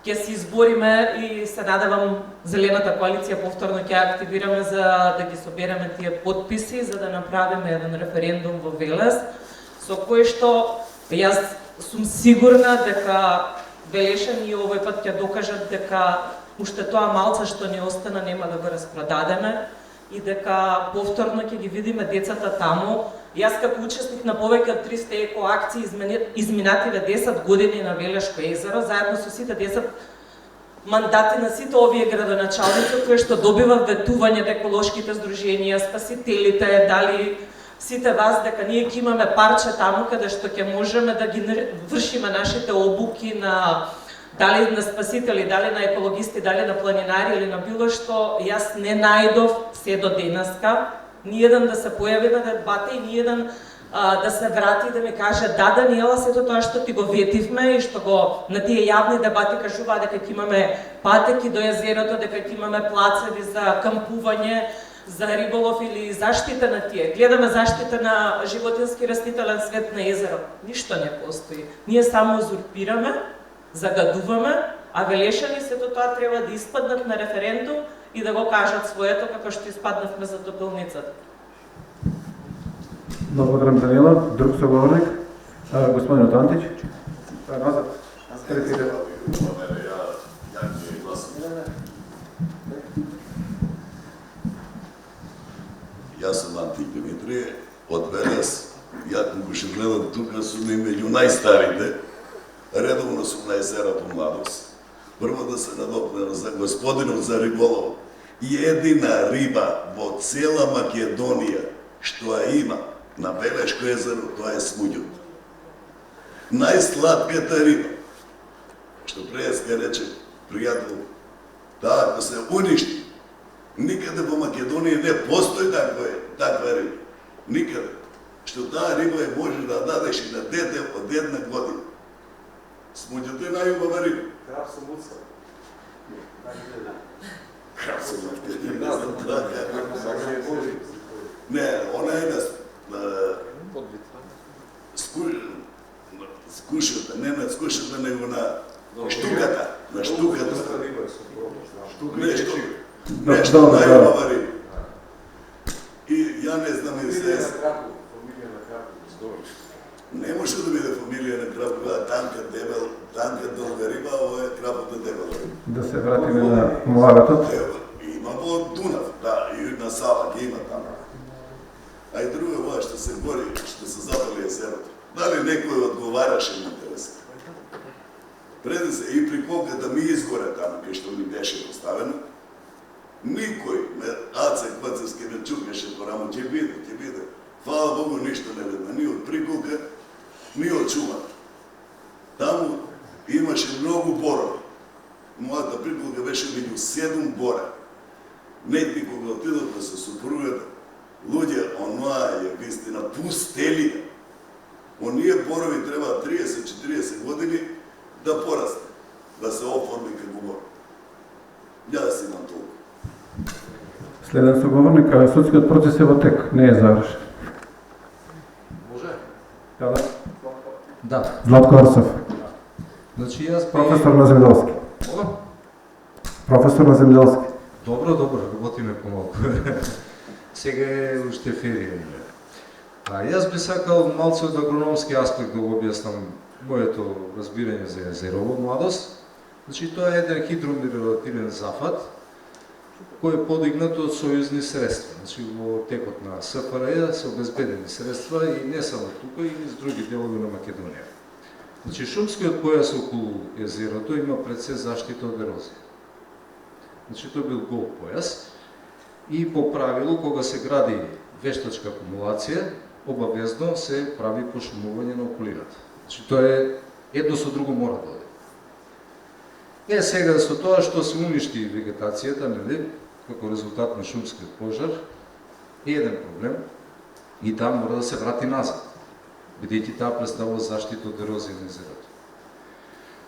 Ќе се избориме и се надевам Зелената коалиција повторно ќе активираме за да ги собереме тие подписи, за да направиме еден референдум во Велес, со кој што јас сум сигурна дека Велешани и овој пат ќе докажат дека уште тоа малце што ни остана нема да го распродадеме и дека повторно ќе ги видиме децата таму. Јас како учесник на повеќе од 300 еко акции изминативе 10 години на Велешко езеро, заедно со сите 10 мандати на сите овие градоначалници кои што добиват ветување од еколошките здруженија, спасителите, дали сите вас дека ние ќе имаме парче таму каде што ќе можеме да ги вршиме нашите обуки на дали на спасители, дали на екологисти, дали на планинари или на било што. Јас не најдов се до денеска ниеден да се појави на дебата и ниеден да се врати и да ми каже да, Даниела, сето тоа што ти го ветивме и што го на тие јавни дебати кажуваа дека ќе имаме патеки до езерото, дека ќе имаме плацеви за кампување, за риболов или заштита на тие. Гледаме заштита на животински растителен свет на езеро. Ништо не постои. Ние само узурпираме, загадуваме, а Велешани сето тоа треба да испаднат на референдум и да го кажат своето како што испаднавме за топилницата. Благодарам, Даниела. Друг соговорник, господинот Антич. Назад. Јас сум Антик Димитрije, од Велес. Ја кога ще гледам тука сум и меѓу најстарите. Редовно сум на езерото Младост. Прво да се надопнем за господинот за риболов. Едина риба во цела Македонија што ја има на Велешко езеро, тоа е смуѓот. Најсладката риба, што преска рече пријател, таа ако се уништи, никаде во Македонија не постои таква риба. Никаде. Што таа риба е може да дадеш и на дете од 1 година. Смуѓот е најубава риба. Крав со муцка. Крав со муцка. Не, она е скушата, не на скушата, него на штуката. На штуката. Нешто најубава риба. И ја не знам и се... Не може да биде фамилија на крав, кога танка дебел, танка долга риба, а ова е крапата дебела риба. Да се вратиме на муаватот. Има во Дунав, да, и на Сава ги има таму. А и друго ова што се гори, што се запали езерото. Дали некој одговараше на интерес? Преди се и при колката ми изгоре таму, кај што ми беше поставено, никој ме Аце Квацевски не чукаше по рамо, ќе биде. Фала Богу, ништо не видно, ни од Приколка, ни од Шумата. Таму имаше многу борови. Мојата Приколка беше меѓу 7 бора. Некои кога отидовме со супругата, луѓе, оноа е вистина пустелија. Оние борови треба 30-40 години да порасне, да се оформи како бор. Јас имам толку. Следен соговорник, судскиот процес е во тек, не е завршен. Може? Да. Златко Арсов. Значи јас професор на земјоделски. Професор на земјоделски. Добро, работиме помалку. Сега е уште ферија. Јас би сакал малце од агрономски аспект да го објаснам моето разбирање за езерово Младост. Значи тоа е еден хидромелиоративен зафат кој е подигнат од сојузни средства. Значи во текот на СФРЈ се обезбедени средства и не само тука, и низ други делови на Македонија. Значи шумскиот појас околу езерото има пред се заштита од ерозија. Значи тој бил гол појас и по правило кога се гради вештачка акумулација, обавезно се прави пошумување на околината. Значи тоа е едно со друго мора да оде. Сега со тоа што се уништи вегетацијата, нели, како резултат на шумскиот пожар, е еден проблем и таа мора да се врати назад, бидејќи таа представува заштита од ерозија на езерото.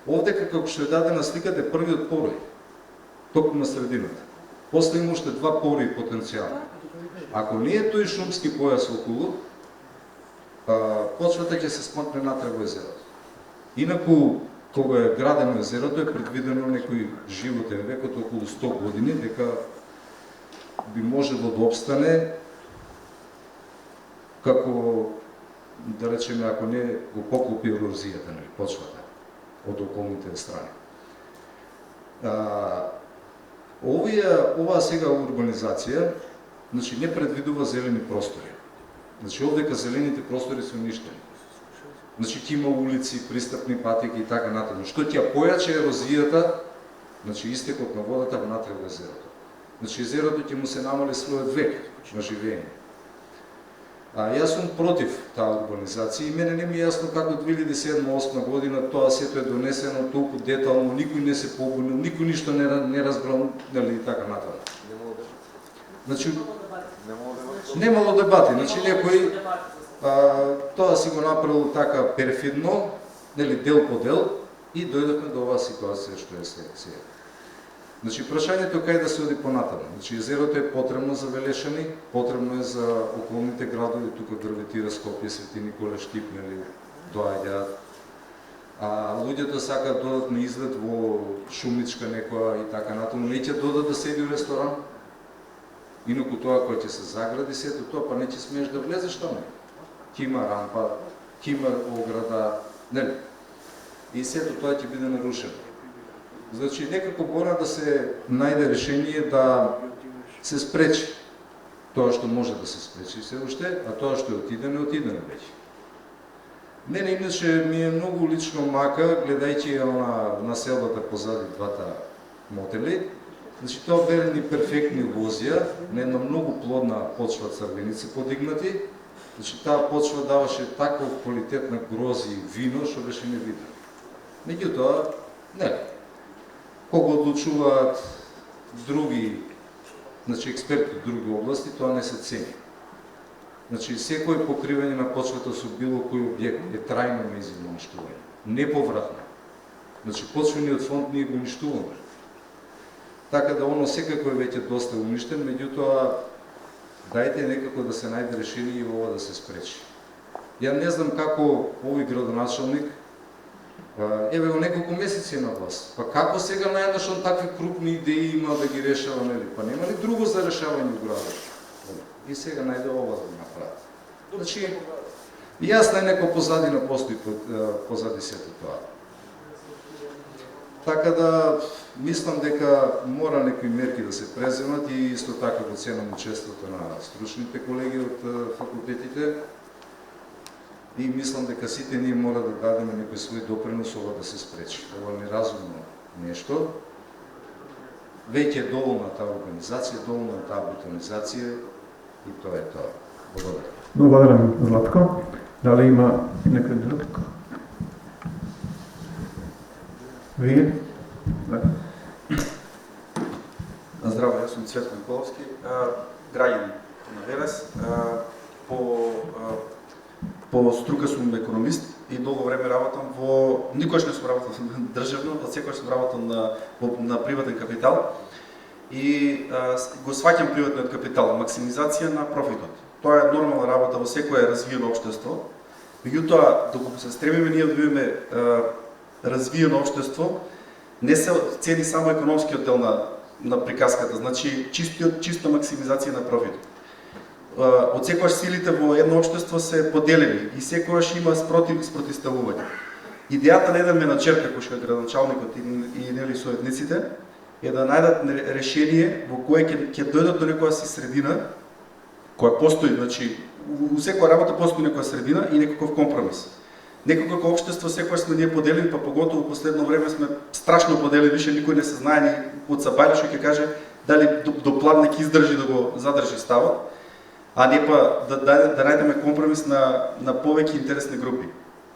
Овде, како што е дадена сликата, е првиот порој, токму на средината. После има уште два порои потенцијални. Ако не е тој шумски појас околу, почвата ќе се смртне натре во езерото. Инаку, кога е градено езерото, е предвидено некој животен век од околу 100 години, дека би можело да обстане како, да речеме, ако не го поклопи ерозијата на почвата од околните страни. Оваа сега урбанизација, значи, не предвидува зелени простори. Значи, овдека зелените простори се уништени. Значи, ќе има улици, пристапни патеки и така натаму. Што ќе појаче ерозијата, значи, истекот на водата внатре во езерото. Значи, езерото ќе му се намали својот век на живење. Јас сум против таа урбанизација и мене не ми е јасно како 2007-2008 година тоа сето е донесено толку детално, никој не се побунил, никој ништо не разбрал, нели, и така натаму. Значи, немало дебати, значи некој тоа си го направил така перфидно, нели, дел по дел, и дојдовме до оваа ситуација што е сега. Значи, прашањето кај да се оди понатаму. Значи, езерото е потребно за Велешани, потребно е за околните градови, тука гравитира Скопје, Свети Николе, Штип, нели, доаѓаат. Луѓето сакаат додат на излет во Шумничка некоја и така натаму, не ќе додат да седи у ресторан. Инаку тоа кој ќе се загради сето тоа, па не ќе смееш да влезеш таму. Ќе има рампа, ќе има ограда, нели? И сето тоа ќе биде нарушено. Значи, некако мора да се најде решение да се спречи тоа што може да се спречи се уште, а тоа што е отидено веќе. Мене иначе ми е многу лично мака, гледајќи на населбата позади двата мотели. Значи, тоа беа ни перфектни лозија, на една многу плодна почва црвеници подигнати. Значи, таа почва даваше таков квалитет на грози и вино, што беше невидено. Меѓутоа, не. Кога одлучуваат други, значи експерти од други области, тоа не се цени. Значи, секој покривање на почвата со било кој објект е трајно неизбежно уништување, неповратно. Значи, почвениот фонд ние го уништуваме. Така да оно секако е веќе доста уништен, меѓутоа дајте некако да се најде решение и ова да се спречи. Ја не знам како овој градоначалник, еве во неколку месеци на власт. Па како сега најдеш он такви крупни идеи има да ги решава, нели? Па нема ли друго за решавање во градот? И сега најде ова да направи. Значи, јасна е некоја позадина постои позади сето тоа. Така да мислам дека мора некои мерки да се преземат и исто така го ценам учеството на стручните колеги од факултетите. И мислам дека сите ние мора да дадеме некој свој допринос ова да се спречи. Ова неразумно нешто. Веќе е доволна таа организација, доволна таа бутонизација и тоа е тоа. Благодарам. Благодарам, Златко. Дали има некој друг? Вие? Здраво, јас сум Цветко Николовски, граѓанин на Велес. По струка сум економист и долго време работам во... Никогаш не сум работал државно, од секогаш сум работал на приватен капитал и го сваќам приватниот капитал, максимизација на профитот. Тоа е нормална работа во секое развиено општество. Меѓутоа, доколку се стремиме ние да бидеме развиено општество, не се цени само економскиот дел на приказката, значи чиста максимизација на профитот. Од секојаш силите во едно општество се поделени и секојаш има спротивставување. Идејата на еден менаџер, како што е градоначалникот и нели советниците, е да најдат решение во кое ќе дојдат до некоја си средина, која постои, значи у секоја работа постои некоја средина и некаков компромис. Некако како општество секогаш сме ние поделени, па поготово последно време сме страшно поделени, више никој не се знае ни од Сабајле што ќе каже дали до пладне ќе издржи да го задржи ставот, а не па да најдеме компромис на повеќе интересни групи.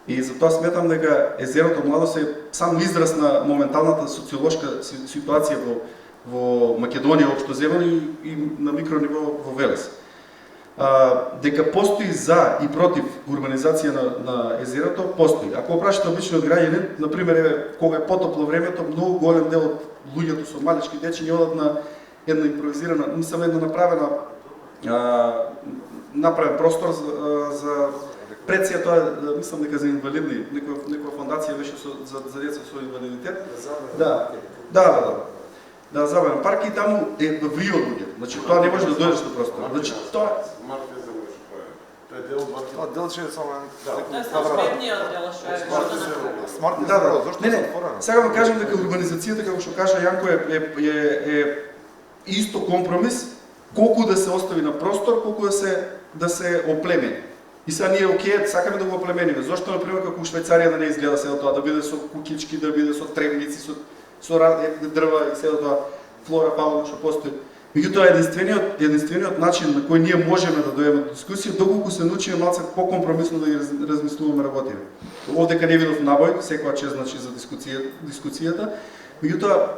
И затоа сметам дека езерото Младост е само израз на моменталната социолошка ситуација во Македонија општо земено и на микро ниво во Велес. Дека постои за и против урбанизација на езерото, постои. Ако прашате обичниот граѓанин, например, кога е потопло времето, многу голем дел од луѓето со малечки дечи ќе одат на една импровизирана, мислам една направен простор за преција, тоа мислам дека за инвалидни, некоја фондација беше за деца со инвалидитет. Да, забавен парк и таму е вио луѓе. Значи тоа не може да дојдеш до простор. Значи тоа Тоа е дел од делче само спретниот дел што е смартни да, зашто не, се отворено? сега да кажам дека урбанизацијата, како што кажа Јанко, е исто компромис, колку да се остави на простор, колку да се оплемени. И сега ние окей, сакаме да го оплемениме. Зошто например како Швајцарија да не изгледа се тоа, да биде со кукички, да биде со требници, со дрва и се тоа флора, фауна што постои. Меѓутоа единствениот начин на кој ние можеме да дојдеме до дискусија, доколку се научиме малце покомпромисно да ги размислуваме работите. Овдека не видов набој, секоја чест значи за дискусијата. Меѓутоа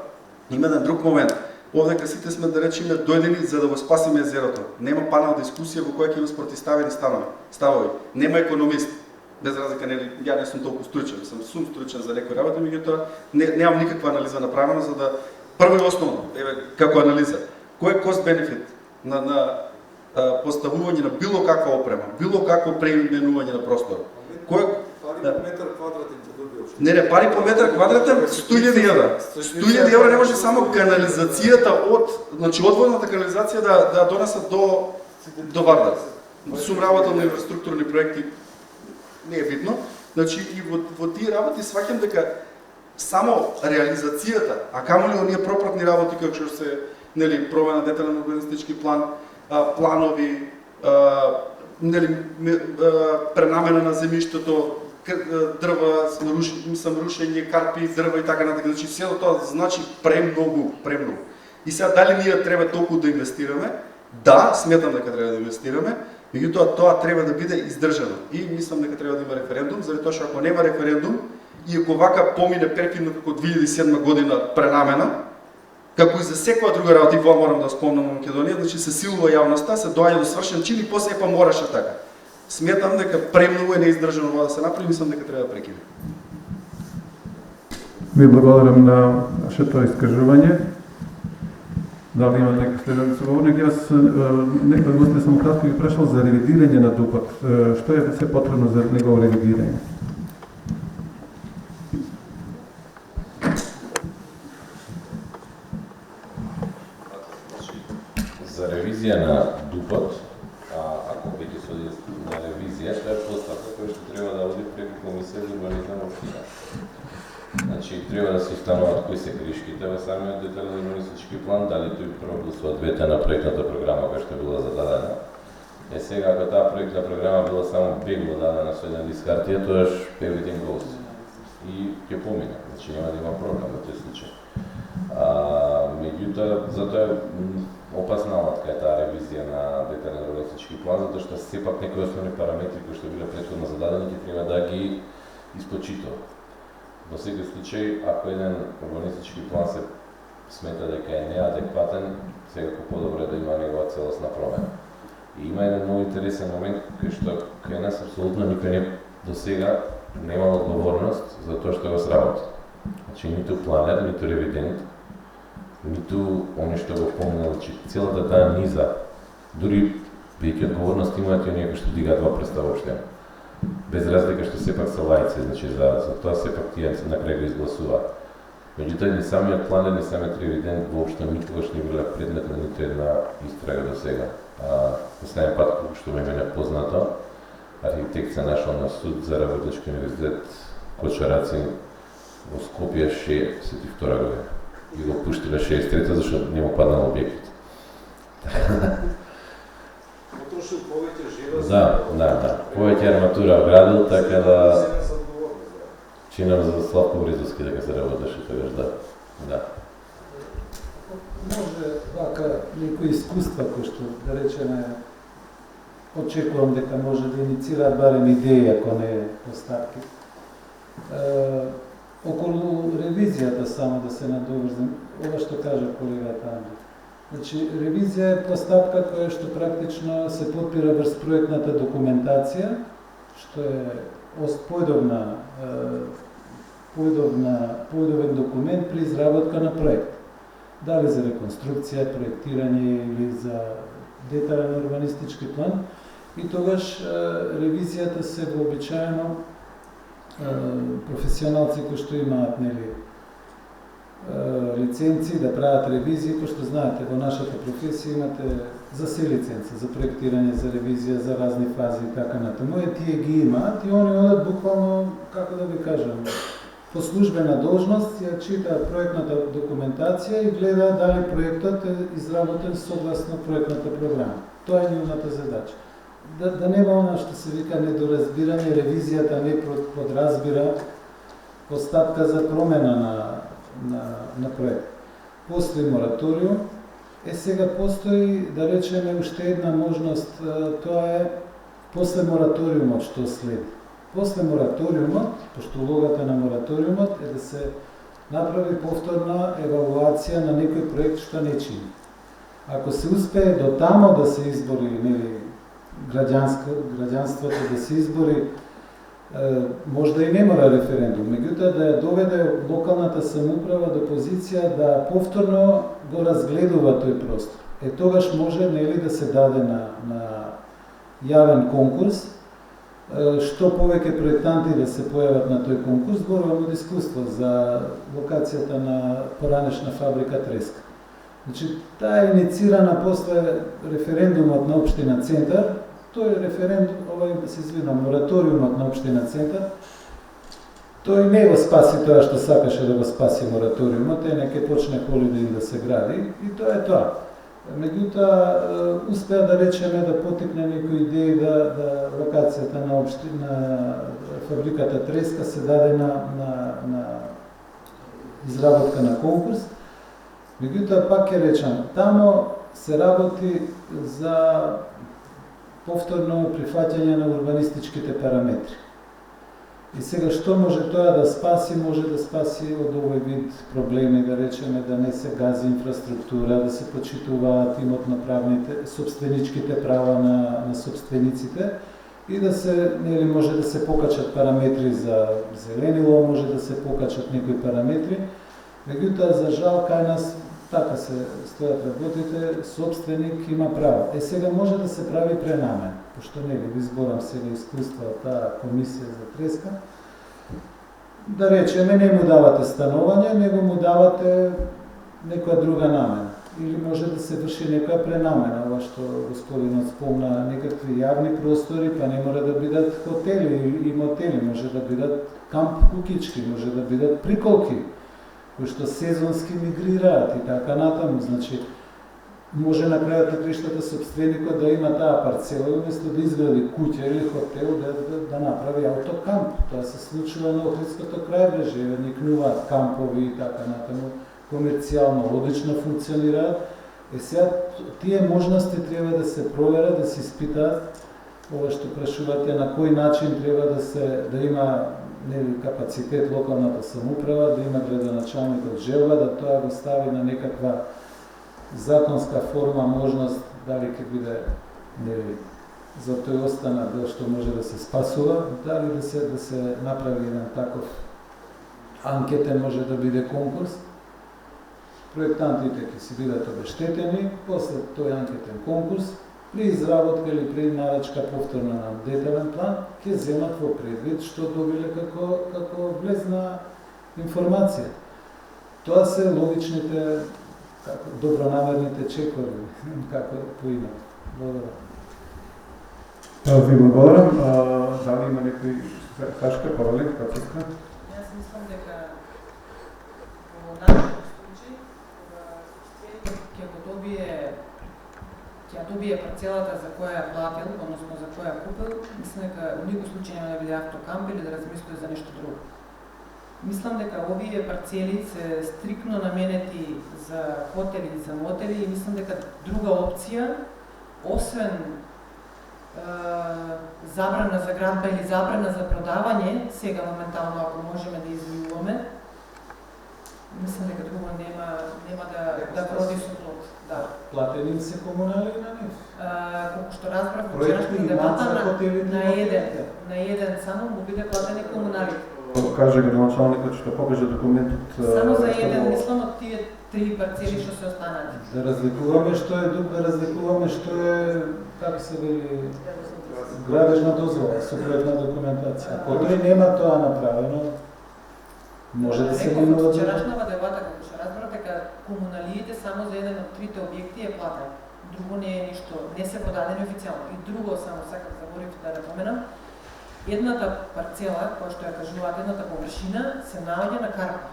има еден друг момент. Овдека сите сме да речеме дојдени за да го спасиме езерото. Нема панел дискусија во која ќе има спротивставени ставови. Нема економист. Без разлика, ја не сум толку стручен, сум стручен за некои работи, меѓутоа немам никаква анализа направена за да прво и основно, како анализа, кој е кост бенефит на поставување на било каква опрема, било какво преименување на простор. Кој метар квадратен ќе добие општо. Не, пари по метар квадратен 100.000 евра. 100.000 евра не може само канализацијата значи одводната канализација да донесат до Вардар. Сум работел на инфраструктурни проекти, не е битно. Значи и во тие работи сваќам дека само реализацијата, а камоли оние пропратни работи како што се промена детален урбанистички план, планови, пренамена на земјиштето, дрва, рушење, карпи, дрва и така натаму. Значи сето тоа значи премногу. И сега дали ние треба толку да инвестираме? Да, сметам дека треба да инвестираме, меѓутоа тоа треба да биде издржано. И мислам дека треба да има референдум, заради тоа што ако нема референдум и ако вака помине перфидно како 2007 година пренамена, како и за секоја друга работа, и морам да спомнам во Македонија, значи се силува јавноста, се доаѓа до свршен чин и после епа мораше така. Сметам дека премногу е неиздржано ова да се направи, мислам дека треба да прекине. Ви благодарам на вашето искажување. Дали има некој следен соговорник? Јас некој гости сам кратко ги прашал за ревидирање на ДУП-от. Што е се потребно за негово ревидирање? За ревизија на ДУП-от, ако веќе се оди на ревизија, тоа е постапка која што треба да оди преку Комисија за урбанизам општина. Значи, треба да се установат кои се грешките во самиот детален урбанистички план, дали тој прво со двете на проектната програма која што била зададена. Сега, ако таа проектна програма била само бегло дадена со еден лист хартија, тоаш everything goes. И ќе помине, значи нема да има проблем во тој случај. Меѓутоа, затоа е опасна алатка е таа ревизија на детален урбанистички план, затоа што сепак некои основни параметри кои што биле претходно зададени ќе треба да ги испочитува. Во секој случај, ако еден урбанистички план се смета дека е неадекватен, секако подобро е да има негова целосна промена. И има еден многу интересен момент кај што кај нас апсолутно никој не до сега немал одговорност за тоа што го сработи. Значи ниту планер, ниту ревидент, ниту они што го помнат, значи целата таа низа, дури веќе одговорност имаат и оние кои што дигаат во представа општено. Без разлика што сепак се лаици, значи за тоа сепак тие на крај го изгласуваат. Меѓутоа ни самиот планер, ни самиот ревидент воопшто никогаш не биле предмет на ниту една истрага до сега. Последен пат, како што ми е познато, архитект се нашол на суд за Работнички универзитет Кочарацин во Скопје 62 година. И го пуштиле 63-та, зашто не му паднал објектот. Потрошил повеќе жива. Да, повеќе арматура вградил, така да Чинам за Славко Бризовски дека се работеше тогаш, да. Да. Може вака некои искуства кои што да речеме очекувам дека може да инициираат барем идеи, ако не постапки. Околу ревизијата само да се надоврзам, ова што кажа колегата Андрей. Значи, ревизија е постапка која што практично се подпира врз проектната документација, што е поидовен документ при изработка на проект. Дали за реконструкција, проектирање или за детален урбанистички план. И тогаш ревизијата се вообичаено професионалци кои што имаат лиценци да прават ревизии, кои што знаете во нашата професија имате за се лиценца, за проектирање, за ревизија, за разни фази и така натаму. Тие ги имаат и они одат буквално, како да ви кажам, по службена должност ја читаат проектната документација и гледаат дали проектот е изработен согласно проектната програма. Тоа е нивната задача. Да нема она што се вика недоразбирање, ревизијата не подразбира постапка за промена на проект. После мораториум, сега постои, да речеме, уште една можност, тоа е после мораториумот што следи. После мораториумот, пошто улогата на мораториумот е да се направи повторна евалуација на некој проект што не чини. Ако се успее до тамо да се избори, граѓанството да се избори, може да и не мора референдум, меѓутоа да ја доведе локалната самоуправа до позиција да повторно го разгледува тој простор. Тогаш може да се даде на јавен конкурс, што повеќе проектанти да се појават на тој конкурс, зборувам од искуство за локацијата на поранешна фабрика Треска. Значи, таа е инициирана после референдумот на општина Центар. Тој референдум, мораториумот на општина Центар, тој не го спаси тоа што сакаше да го спаси мораториумот, не ќе почне Holiday Inn да се гради и тоа е тоа. Меѓутоа, успеа да речеме да потикне некои идеи да локацијата на фабриката Треска се даде на изработка на конкурс. Меѓутоа, пак ќе речам, тамо се работи за повторно прифаќање на урбанистичките параметри. И сега што може тоа да спаси? Може да спаси од овој вид проблеми, да речеме да не се гази инфраструктура, да се почитуваат имотно-правните, собственичките права на собствениците и да се, може да се покачат параметри за зеленило, може да се покачат некои параметри. Меѓутоа, за жал, кај нас така се стојат работите, собственик има право. Сега може да се прави пренамен, пошто ви зборам сега искуства од таа комисија за Треска. Да речеме, не му давате становање, него му давате некоја друга намена. Или може да се врши некоја пренамена, ова што господинот спомна, некакви јавни простори, па не мора да бидат хотели и мотели, може да бидат камп кукички, може да бидат приколки, кои што сезонски мигрираат и така натаму. Значи, може на крајот на криштата собственикот да има таа парцела и уместо да изгради куќа или хотел да направи аутокамп. Тоа се случува на Охридското крајбрежје, никнуваат кампови и така натаму, комерцијално одлично функционираат. Сега тие можности треба да се проверат, да се испитаат. Ова што прашувате на кој начин треба да има капацитет локалната самоуправа, да има градоначалникот желба, да тоа го стави на некаква законска форма, можност, дали ќе биде за тој остана дел што може да се спасува, дали да се направи еден таков анкетен, може да биде конкурс. Проектантите ќе си бидат обештетени, после тој анкетен конкурс, при изработка или при нарачка повторно на детален план, ќе земат во предвид што добиле како влезна информација. Тоа се логичните, добронамерните чекови, како поимат. Благодарам. Ви благодарам. Дали има некој Сашка, Павлик, Пацитка? Јас мислам дека во нашиот случај ќе добие парцелата за која ја платил, односно за која ја купил, мислам дека во никој случај нема да биде автокамп или да размислува за нешто друго. Мислам дека овие парцели се стрикно наменети за хотели и за мотели и мислам дека друга опција, освен забрана за градба или забрана за продавање, сега моментално ако можеме да извојуваме, мислам дека друго нема да проди со плод. Да. Платени се комунали на нив? Колку што разбрав во вчерашната дебата на еден само му биде платени комунали. Каже градоначалникот што покаже документот. Само за еден, мислам, од тие 3 парцели што се останати. Да разликуваме што е дуг, да разликуваме што е, како се вели, градежна дозвола, со проектна документација. Ако тој нема тоа направено, може да се минува. Во вчерашната дебата, како што разбрав, дека комуналиите само за еден од 3 објекти е платен. Друго не е ништо, не се подадени официјално. И друго, само сакам заборив да напоменам, едната парцела, која што ја кажуваат, едната површина, се наоѓа на карпа.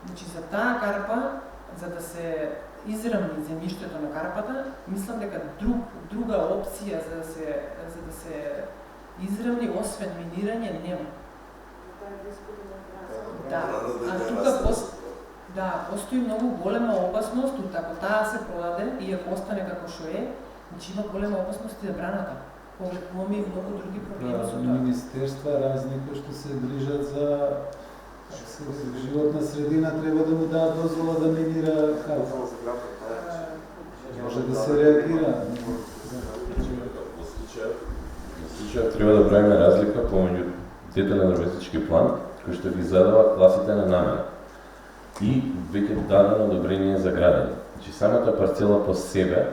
Значи, за таа карпа, за да се изравни земјиштето на карпата, мислам дека друга опција за да се изравни, освен минирање, нема. Да, а тука постои многу голема опасност, ако таа се продаде и ако остане како што е, значи има голема опасност и да браната. Повлекуваме и многу други проблеми со тоа. Министерства разни кои што се грижат за животна средина треба да му дадат дозвола да минира карпа. Може да се реагира. Во случајот треба да правиме разлика помеѓу детален урбанистички план кој што ги задава класите на намена и веќе дадено одобрение за градење. Значи самата парцела по себе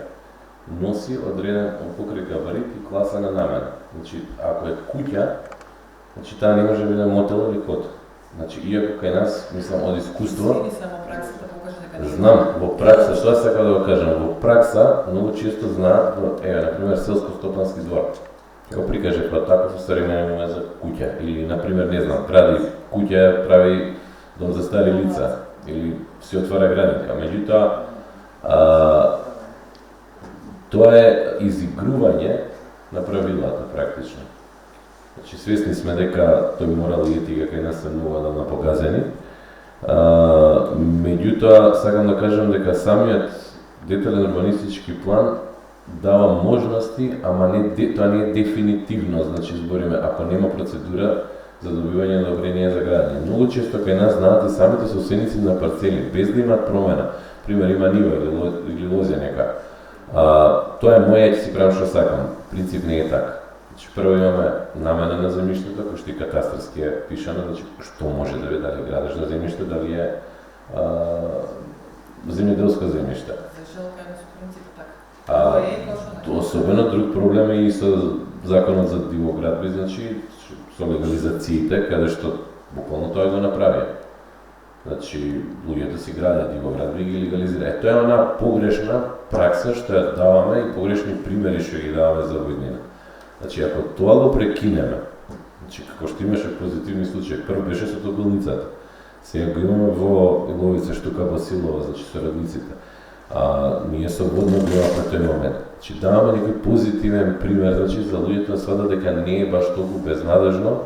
носи одреден покрај габарит и класа на намена. Значи ако е куќа, значи таа не може да биде мотел или кот. Значи иако кај нас, мислам од искуство, знам во пракса, што сакам да го кажам, во пракса многу често знаат, например селско-стопански двор. Како прикаже па таков усаременуваме за куќа или например не знам, гради куќа, прави дом за стари лица или се отвара градинка. Меѓутоа тоа е изигрување на правилата практично. Значи свесни сме дека тој морал и етика кај нас се многу одамна погазени. Меѓутоа сакам да кажам дека самиот детален урбанистички план дава можности, ама тоа не е дефинитивно, значи збориме ако нема процедура за добивање на одобрение за градење. Многу често кај нас знаат и самите соседници на парцели без да имаат промена. Пример има нива или лозја нека. Тоа е моја, ќе си правам што сакам. Принцип не е така. Значи прво имаме намена на земјиштето, кој што и катастарски е пишано, значи што може да биде, дали градежно земјиште, дали е земјоделско земјиште. За желка е принцип така. Особено друг проблем е и со законот за дивоградби, значи со легализациите, каде што буквално тоа го направи. Значи, луѓето си градат дивоградби и ги легализира. Тоа е она погрешна пракса што ја даваме и погрешни примери што ги даваме за војнина. Значи, ако тоа го прекинеме, значи, како што имаше позитивни случаи, прво беше со тополницата, сега го имаме во Иловица, Штука, Басилова, значи сорадниците. Ние со водно гледавме тој момент. Значи, даваме некој позитивен пример, значи, за луѓето да сватат дека не е баш толку безнадежно,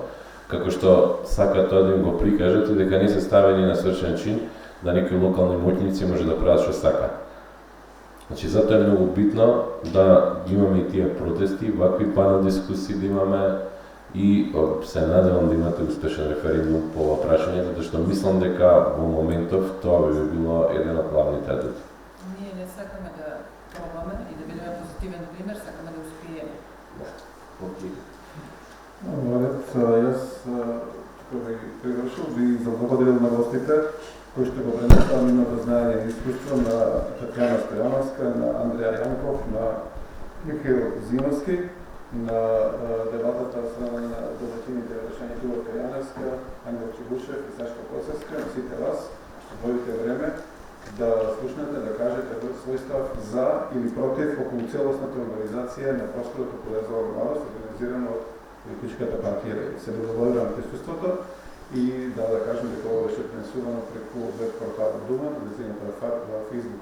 како што сака тоа да им го прикажат и дека не се ставени на свршен чин, да некои локални моќници може да прават што сака. Значи, затоа е многу битно да имаме и тие протести, вакви панел дискусии да имаме и се надевам да имате успешен референдум по ова прашање, затоа што мислам дека во моментов тоа би било еден од главните адути. Ние не сакаме да пробаме и да бидеме позитивен пример, сакаме да успиеме. Јас тука би привршил, би заблагодарил на гостите кои што го пренесува нивното знаење и искуство на Татјана Стојановска, на Андреја Јанков, на Михаил Зиновски, на дебатата од страна на домаќините Рашање Дубовка Јаневска, Ангел Чебушев и Сашка Косевска, на сите вас што водите време да слушнете, да кажете свој став за или против околу целосната организација на просторот околу Езова младост, организирано од Политичката партија Левица. Се благодарам на присуството и да кажем дека ова беше пренесувано преку веб порталот Дума, на нејзината Facebook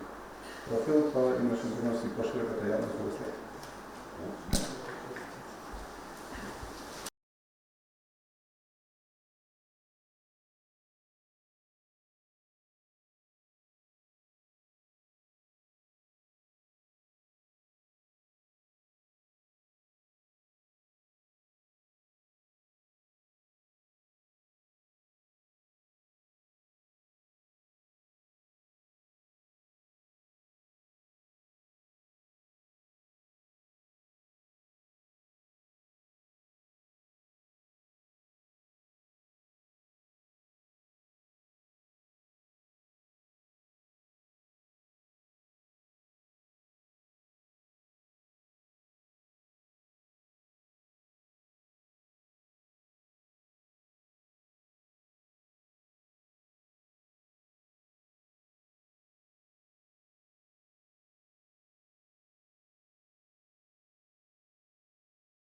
профил, па имаше можност и пошироката јавност да го следи.